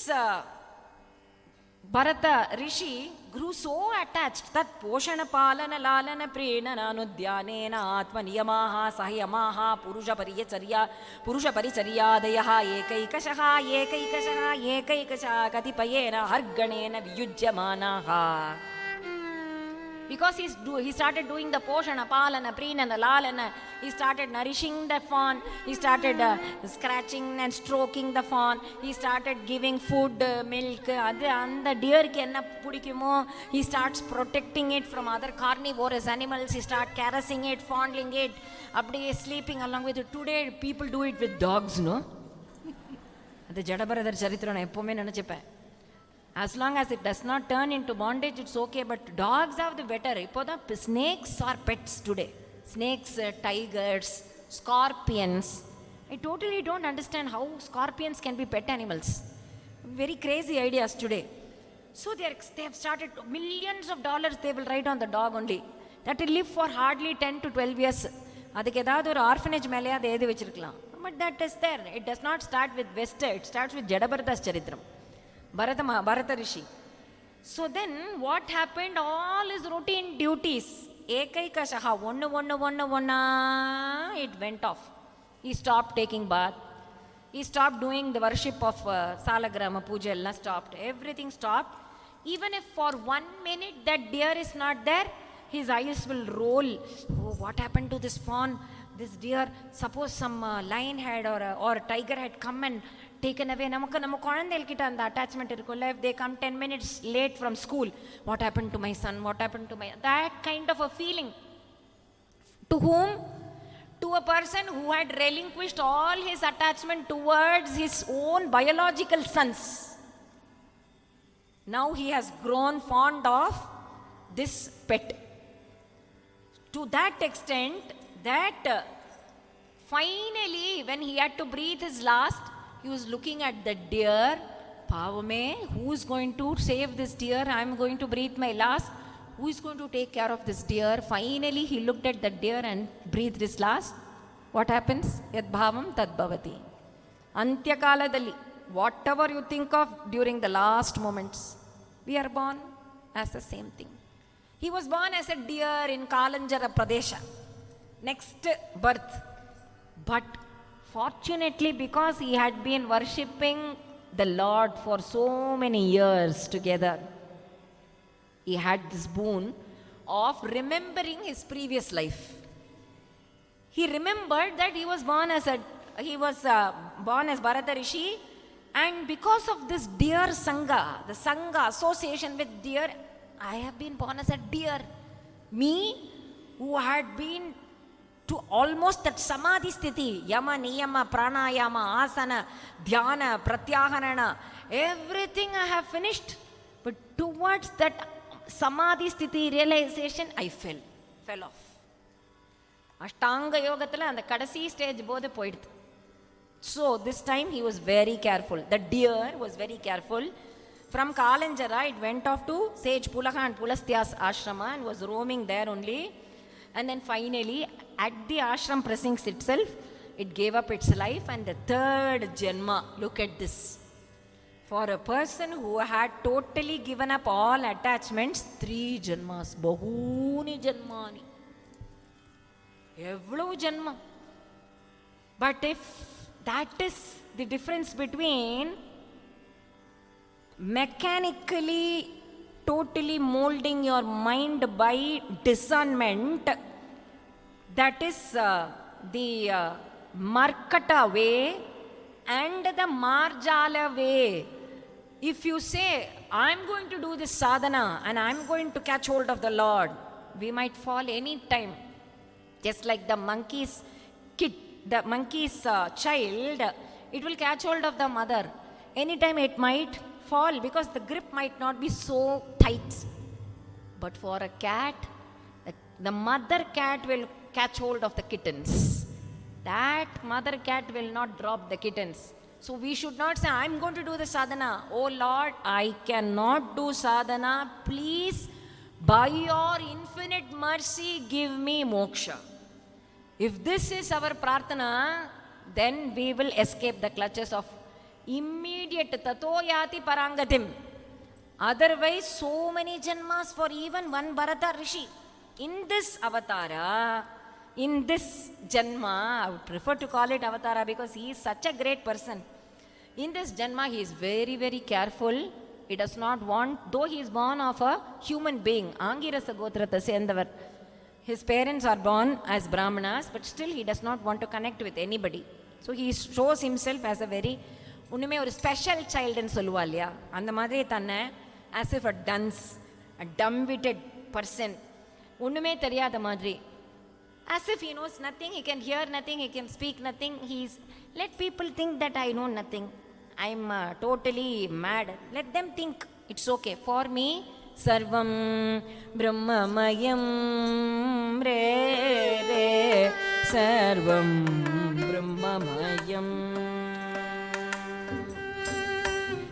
Bharata Rishi grew so attached that Poshana Palana Lalana Prena Nanudyanena Atma Niyamaha Sahiyamaha Purusha Parichariyadayaha Ekaikashaha Katipayena Harganena Vyujyamanaha. Because he started doing the Poshana, Palana, Prena, Lalana, he started nourishing the fawn, he started scratching and stroking the fawn, he started giving food, milk, and the deer kenna pudikumo, he starts protecting it from other carnivorous animals, he starts caressing it, fondling it, abdi sleeping along with it. Today people do it with dogs, no? The Jadabharathopakyanam Charitram na eppovume nenachippen. As long as it does not turn into bondage, it's okay, but dogs have the better. Snakes are pets today. Snakes, tigers, scorpions. I totally don't understand how scorpions can be pet animals. Very crazy ideas today. So they have started, millions of dollars they will write on the dog only. That will live for hardly 10 to 12 years. Adukku edavadhu or orphanage mele adu edhu vechirukkalam. But that is there. It does not start with West, it starts with Jadabharathopakyanam Charitram. Bharata Rishi. So then what happened? All his routine duties, Ekaikashaha, one, it went off. He stopped taking bath. He stopped doing the worship of Salagrama Puja, stopped. Everything stopped. Even if for 1 minute that deer is not there, his eyes will roll. Oh, what happened to this fawn? This deer, suppose some lion had or tiger had come and taken away. Namakku நம்ம குழந்தைகிட்ட அந்த attachment இருக்குல்ல, if they come 10 minutes late from school, what happened to my son, what happened to my, that kind of a feeling. To whom? To a person who had relinquished all his attachment towards his own biological sons. Now he has grown fond of this pet to that extent that finally when he had to breathe his last, he was looking at the deer. Pavame, who is going to save this deer? I am going to breathe my last. Who is going to take care of this deer? Finally he looked at the deer and breathed his last. What happens? Yadbhavam tadbhavati. Antyakaladalli, whatever you think of during the last moments, we are born as the same thing. He was born as a deer in Kalanjara Pradesha, next birth. But fortunately, because he had been worshipping the Lord for so many years together, he had this boon of remembering his previous life. He remembered that he was born as Bharata Rishi, and because of this deer sangha, the sangha association with deer, I have been born as a deer. Me, who had been to almost that samadhi sthiti, yama, niyama, pranayama, asana, dhyana, pratyaharana, everything I have finished. But towards that samadhi sthiti realization, I fell off. Ashtanga yogathila and the kadasi stage bodhe poiduthu. So this time he was very careful. The deer was very careful. From Kalanjara, it went off to sage Pulaha and Pulastya's ashrama and was roaming there only. And then finally, at the ashram precincts itself, it gave up its life. And the third Janma, look at this. For a person who had totally given up all attachments, 3 Janmas, Bahuni Janmani. Evlo Janma. But if that is the difference between mechanically totally molding your mind by discernment, that is the Markata way, and the Marjala way. If you say, I'm going to do this sadhana and I'm going to catch hold of the Lord, we might fall any time. Just like the monkey's kid, the monkey's child, it will catch hold of the mother. Anytime it might fall because the grip might not be so tight. But for a cat, the mother cat will catch hold of the kittens. That mother cat will not drop the kittens. So we should not say, I'm going to do the sadhana. Oh Lord, I cannot do sadhana. Please, by your infinite mercy, give me moksha. If this is our prarthana, then we will escape the clutches of immediate tato yati parangatim. Otherwise, so many janmas for even one Bharata Rishi. In this avatara, in this janma, I would prefer to call it avatara because he is such a great person. In this janma, he is very, very careful. He does not want, though he is born of a human being, Angirasa Gotrata Sendavar. His parents are born as Brahmanas, but still he does not want to connect with anybody. So he shows himself as a very, unnume or special child in Soluvalia. And the Madre Tanna, as if a dunce, a dumb-witted person. Unnume Tariya the Madre. As if he knows nothing, he can hear nothing, he can speak nothing. Let people think that I know nothing. I'm totally mad. Let them think it's okay. For me, Sarvam Brahmamayam Re Re Sarvam Brahmamayam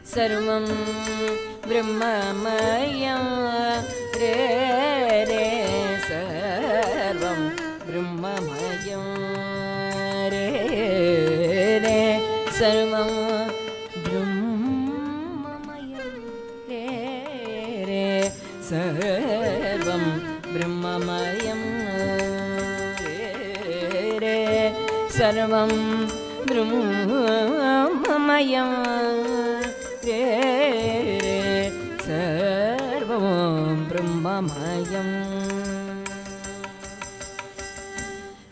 Sarvam Brahmamayam Re Re Sarvam Brahmamayam Re Re Sarvam Sarvam Brahmamayam Re Sarvam Brahmamayam Re Sarvam Brahmamayam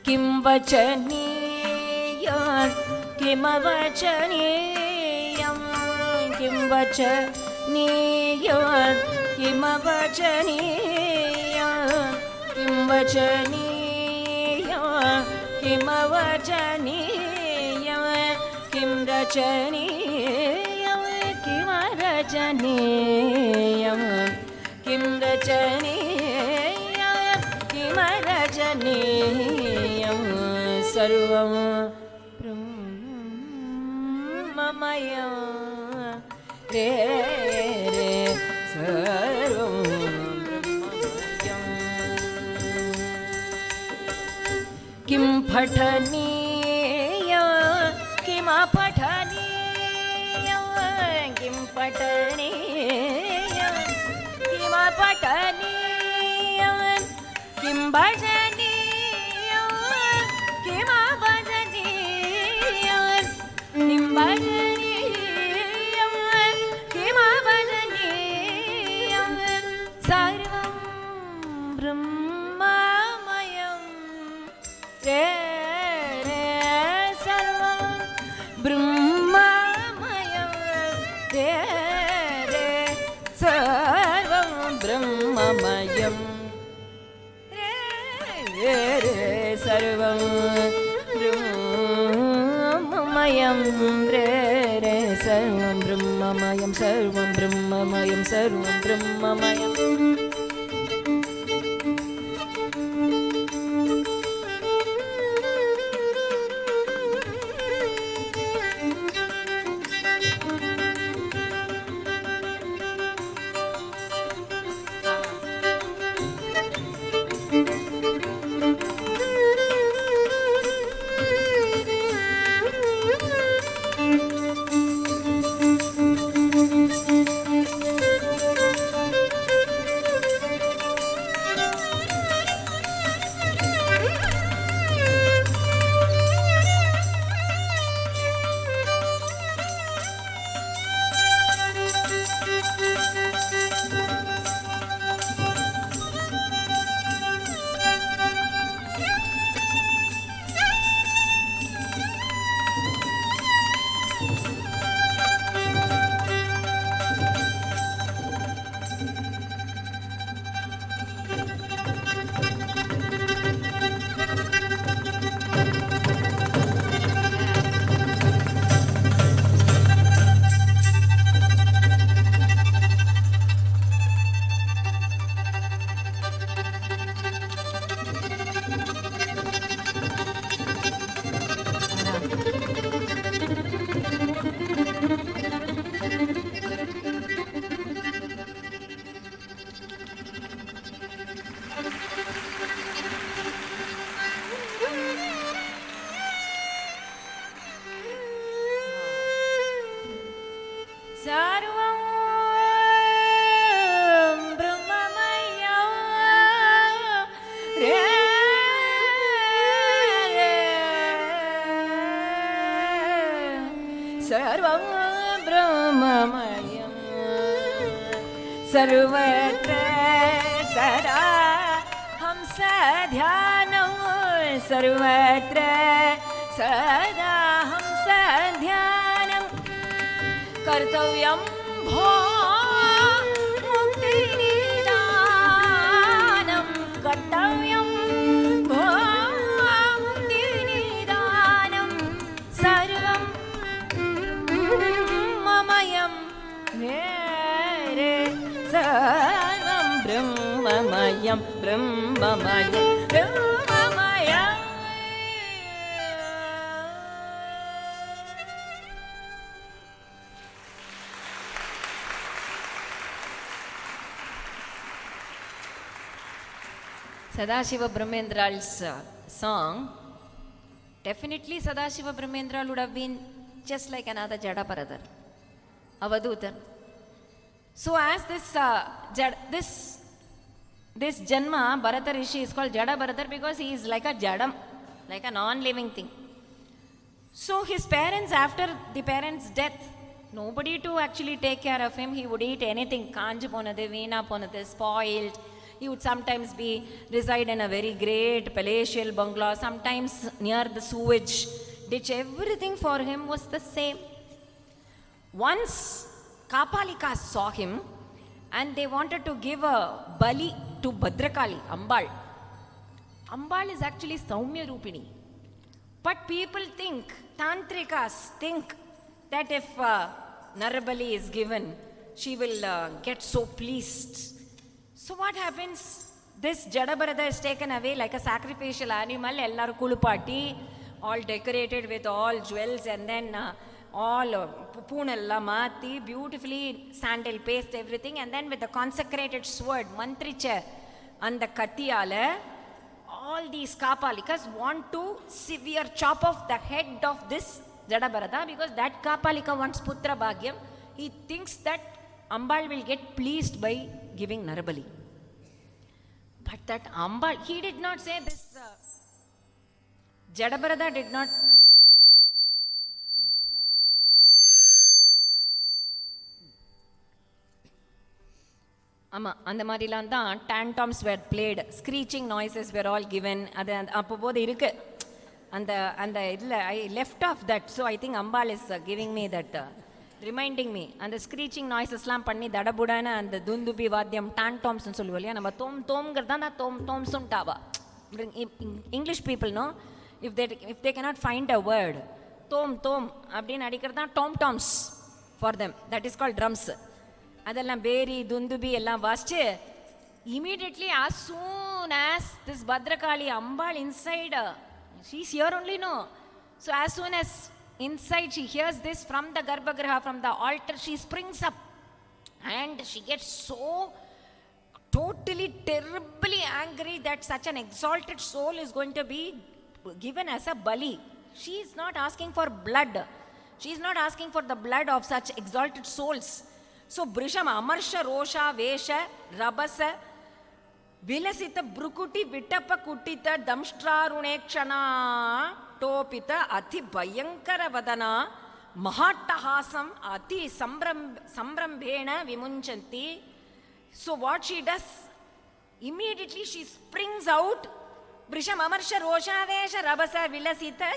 Kim Vachaniyam Kim Vachaniyam Kim Vachaniyam Kim Vachaniyam Kim Vachaniyam Kim Vachaniyam Kim Rachaniyam Kim Rachaniyam Kim Rachaniyam Kim Rachaniyam Sarvam Brahmamayam Re Re Sarvam Brahmamayam Kim Pathaniyam Kim Pathaniyam Kim Pathaniyam Kim Pathaniyam Kim Bhajaniyam Kim Bhajaniyam Kim Bhajaniyam Kim Bhajaniyam Sarvam Brahmamayam Re Re Sarvam Brahmamayam Re Re Sarvam Brahmamayam Re Re Sarvam Brahmamayam Re Re Sarvam Brahmamayam Sarvam Brahmamayam Sarvam Brahmamayam सर्वत्र सदा हंस ध्यानं सर्वत्र सदा हंस ध्यानं कर्तव्यं भो मुक्तिनिदानं कर्तव्यं भो मुक्तिनिदानं सर्वं ममयं सर्वं ब्रह्ममयं ब्रह्ममयं ब्रह्ममयं. Sadashiva Brahmendral's song, definitely Sadashiva Brahmendral would have been just like another Jadabharathar, Avadutar. So as this Janma, Bharata Rishi is called Jadabharathar because he is like a Jadam, like a non-living thing. So his parents, after the parents' death, nobody to actually take care of him. He would eat anything, kanju ponadu, veena ponadu, spoiled. He would sometimes reside in a very great palatial bungalow, sometimes near the sewage ditch. Everything for him was the same. Once Kapalikas saw him and they wanted to give a bali to Bhadrakali, Ambal. Ambal is actually Saumya Rupini. But people think, Tantrikas think that if Narabali is given, she will get so pleased. So what happens? This Jadabharatha is taken away like a sacrificial animal, ellaru kulupati, all decorated with all jewels, and then all poonella maati, beautifully sandal paste, everything, and then with the consecrated sword, mantricha, and the katiyala, all these kapalikas want to severe chop off the head of this Jadabharatha, because that kapalika wants putra bhagyam. He thinks that Ambal will get pleased by giving Narabali. But that Ambal, he did not say this, Jadabharatha did not. அந்த மாதிரிலாம் தான் tantoms were played, screeching noises were all given. அது அப்போது இருக்கு அந்த அந்த இதில் ஐ left off that, so I think Ambal is giving me that, reminding me. அந்த screeching noises-லாம் பண்ணி தடபுடான அந்த துந்துபி வாத்தியம் tantomsனு சொல்லுவோம் இல்லையா, நம்ம தோம் தோம்ங்கிறது தான் தோம் தோம்சுன்ட்டாவா. English people know, if they cannot find a word, தோம் தோம் அப்படின்னு அடிக்கிறது தான் tom toms for them, that is called drums. அதெல்லாம் பேரி துந்துபி எல்லாம் வாசிச்சு immediately, as soon as this Bhadrakali Ambal inside, she's here only, no. So as soon as inside she hears this from the Garbhagriha, from the altar, she springs up and she gets so totally terribly angry that such an exalted soul is going to be given as a bali. She is not asking for blood. She is not asking for the blood of such exalted souls. So Brisham Amarsha Rosha Vesha Rabasa Vilasita Brukuti Vitapa Kutita Damshtrarunekshana Topita Ati Bhayankara Vadana Mahattahasam Ati Sambrambhena Vimunchanti. So what she does, immediately she springs out. Brisham Amarsha Rosha Vesha Rabasa Vilasita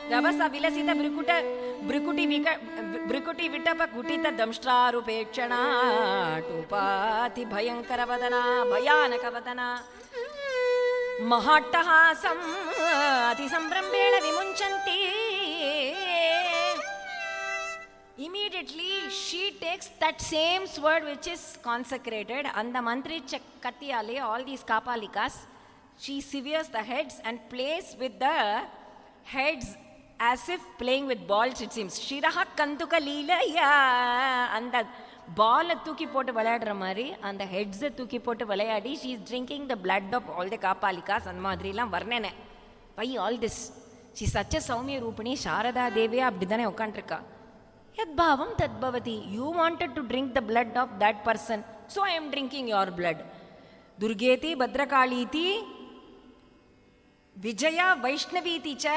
Rabasa Vilasita Brikuti Vitapa Kutita Damshtrarupekshana Tupati Bhayankara Vadana Bhayanaka Vadana Mahattahasam Ati sambrambena vimunchanti. Immediately she takes that same sword which is consecrated and the mantri kattiyale, all these kapalikas, she severs the heads and plays with the heads as if playing with balls, it seems. Shiraha kantuka leelaya. And the ball தூக்கி போட்டு விளையாடுற மாதிரி அந்த ஹெட்ஸை தூக்கி போட்டு விளையாடி she is drinking the blood of all the kapalikas. அந்த மாதிரிலாம் வர்ணனை. Why all this? She is such a சௌமிய ரூபிணி. சாரதா தேவியா அப்படி தானே உட்காந்துருக்கா. Yadbhavam tadbhavati. You wanted to drink the blood of that person, so I am drinking your blood. Durgeti, Bhadrakaliti, Vijaya, Vaishnaviti cha,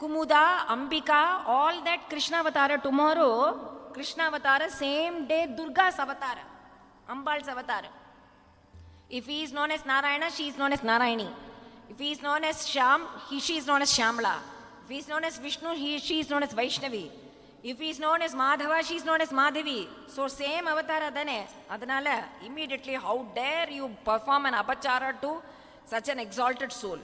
Kumuda, Ambika, all that Krishna Avatara. Tomorrow, Krishna Avatara, same day, Durga's Avatara, Ambal's Avatara. If he is known as Narayana, she is known as Narayani. If he is known as Shyam, she is known as Shyamla. If he is known as Vishnu, she is known as Vaishnavi. If he is known as Madhava, she is known as Madhavi. So same avatara dane. Adanala, immediately, how dare you perform an apachara to such an exalted soul?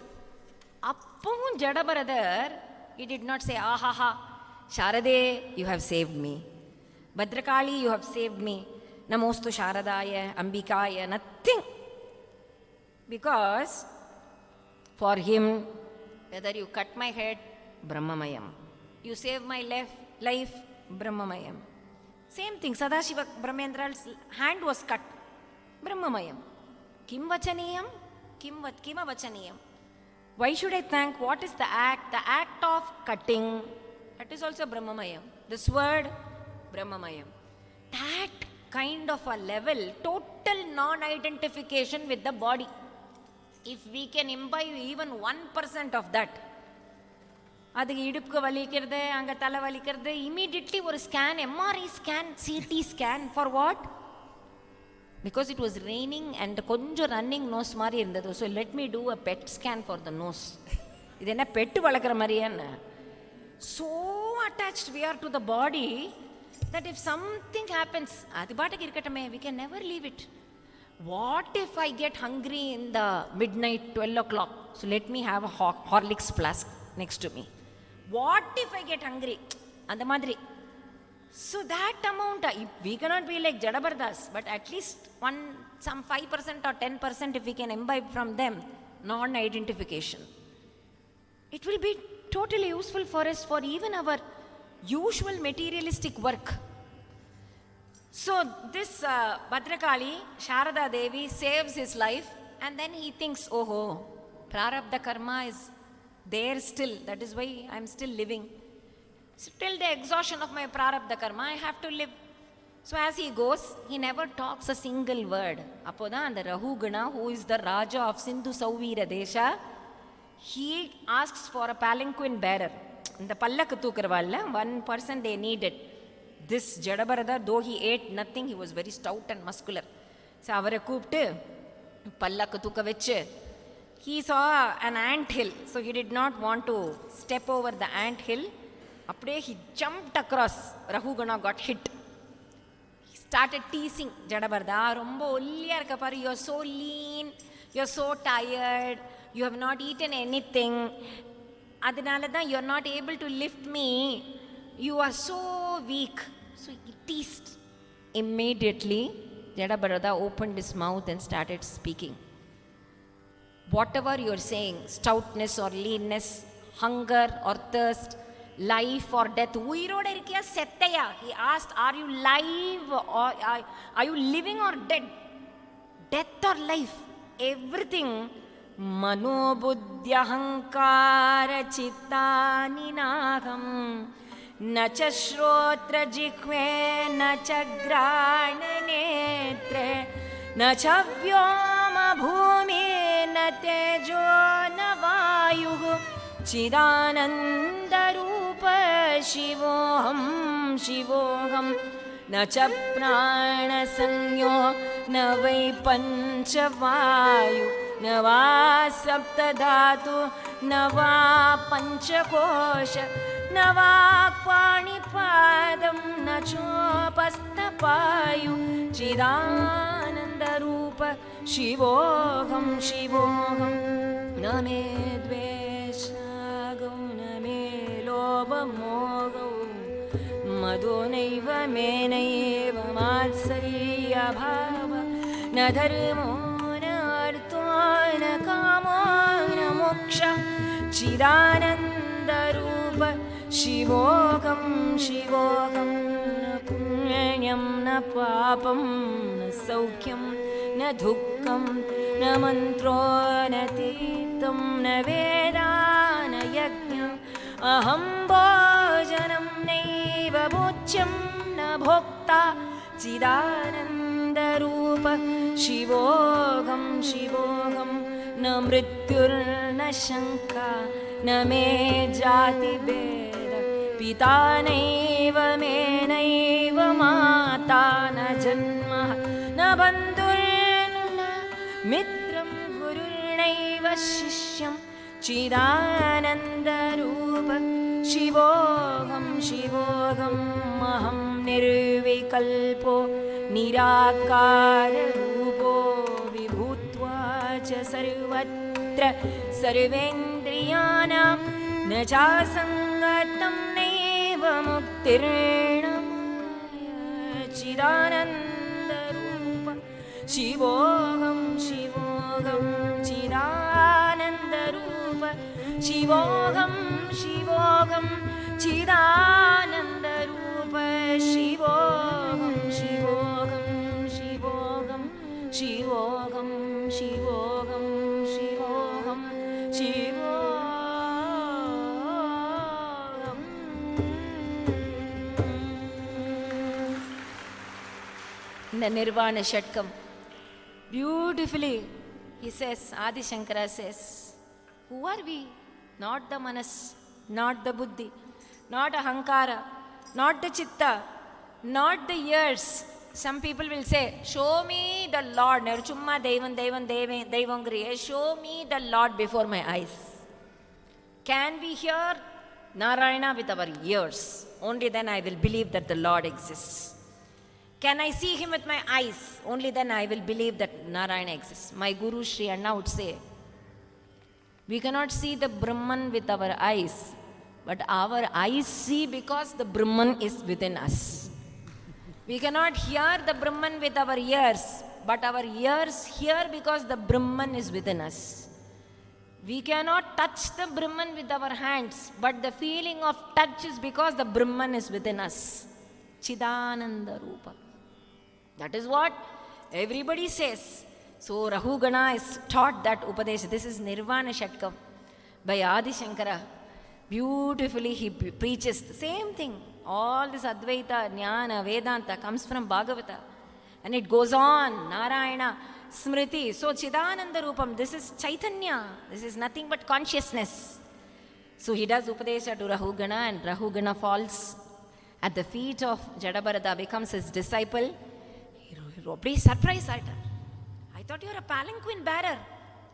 Appavum Jadabharathar, he did not say, ahaha, Sharade, you have saved me. Bhadrakali, you have saved me. Namostu Sharadaya, Ambikaya, nothing. Because for him, whether you cut my head, Brahmamayam. You save my life, Brahmamayam. Same thing, Sadashiva Brahmendra's hand was cut, Brahmamayam. Kim vachaniyam? Kima vachaniyam? Why should I thank? What is the act? The act of cutting, that is also Brahmamayam. This word, Brahmamayam. That kind of a level, total non-identification with the body. If we can imbibe even 1% of that, அதுக்கு இடுப்புக்கு வலிக்கிறது, அங்கே தலை வலிக்கிறது, immediately ஒரு scan, MRI scan, CT scan. For what? Because it was raining and கொஞ்சம் running nose மாதிரி இருந்தது. So let me do a pet scan for the nose. இது என்ன பெட்டு வளர்க்குற மாதிரியான்னு. So attached we are to the body that if something happens, அது பாட்டுக்கு இருக்கட்டுமே, we can never leave it. What if I get hungry in the mid night 12 o'clock? So let me have a Horlicks flask next to me. What if I get hungry? And the madri. So that amount, we cannot be like Jadabharathas, but at least some 5% or 10% if we can imbibe from them, non-identification. It will be totally useful for us for even our usual materialistic work. So this Bhadrakali, Sharada Devi saves his life, and then he thinks, oh, Prarabdha karma is there still, that is why I am still living. So till the exhaustion of my prarabdha karma, I have to live. So as he goes, he never talks a single word. Appoda and the Rahugana, who is the Raja of Sindhu Sauvira Desa, he asks for a palanquin bearer. In the pallak thookarvalla, one person they needed. This Jadabharathar, though he ate nothing, he was very stout and muscular. So avara kooptu pallak thooka vechu. He saw an ant hill, so he did not want to step over the ant hill. Apde he jumped across. Rahugana got hit. He started teasing Jadabharathar. Rombo olliya irukka paru, you are so lean, you are so tired, you have not eaten anything. Adinala da you are not able to lift me. You are so weak. So he teased. Immediately, Jadabharathar opened his mouth and started speaking. Whatever you are saying, stoutness or leanness, hunger or thirst, life or death, uiroda irukkiya settaya? He asked, are you live or are you living or dead? Death or life? Everything. Mano buddhya hankara chittani naham na cha shrotra jihve na cha grana netre na cha vyoma bhumi na tejo na vayuh chidananda rupa shivoham shivoham na cha prana sangyo na vai pancha vayu na va sapta dhatu na va pancha kosha na va pani padam na chopasta payu chidananda rupa shivoham shivoham na me dvesha madonaiva menaiva matsarya bhava na dharmo na artho na kamo na moksha chidananda rupa shivogam shivogam na punyam na papam na saukyam na dukkham na mantro na tirtham na veda na yajna aham bhojanam naiva bhojyam na bhokta chidananda rupa shivogam shivogam na mrityur na shanka na me jati beda pita naiva me naiva mata na janma na bandhur na mitram gurunaiva shishyam chidananda rupa shivogam shivogam aham nirvikalpo nirakara rupo vibhutva cha sarvatra sarvendriyanam na chasangatam naiva muktirna chidananda rupa shivogam shivogam chidananda rupa shivogam shivogam chidananda rupa shivogam shivogam shivogam shivogam shivogam shivogam shivogam. In the Nirvana Shatkam, beautifully he says, Adi Shankara says, who are we? Not the manas, not the buddhi, not ahankara, not the chitta, not the ears. Some people will say, show me the Lord. Chumma devan devan devangriye. Show me the Lord before my eyes. Can we hear Narayana with our ears? Only then I will believe that the Lord exists. Can I see him with my eyes? Only then I will believe that Narayana exists. My Guru SriSrianna would say, we cannot see the Brahman with our eyes, but our eyes see because the Brahman is within us. We cannot hear the Brahman with our ears, but our ears hear because the Brahman is within us. We cannot touch the Brahman with our hands, but the feeling of touch is because the Brahman is within us. Chidananda Rupa. That is what everybody says. So Rahugana is taught that Upadesha. This is Nirvana Shatkam by Adi Shankara. Beautifully he preaches the same thing. All this Advaita, Jnana, Vedanta comes from Bhagavata. And it goes on, Narayana, Smriti. So Chidananda Rupam, this is Chaitanya. This is nothing but consciousness. So he does Upadesha to Rahugana, and Rahugana falls at the feet of Jadabharatha, becomes his disciple. Please surprise her. I thought you were a palanquin bearer.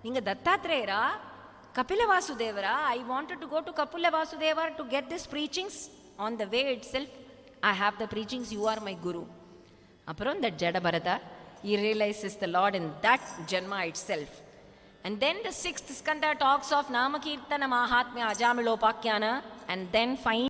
Ninga Dattatreya, Kapila Vasudevara. I wanted to go to Kapila Vasudeva to get these preachings. On the way itself, I have the preachings. You are my Guru. Upon that Jadabharatha, he realizes the Lord in that Janma itself. And then the 6th Skanda talks of Namakirtana Mahatmyam Vishakha Hari, and then finally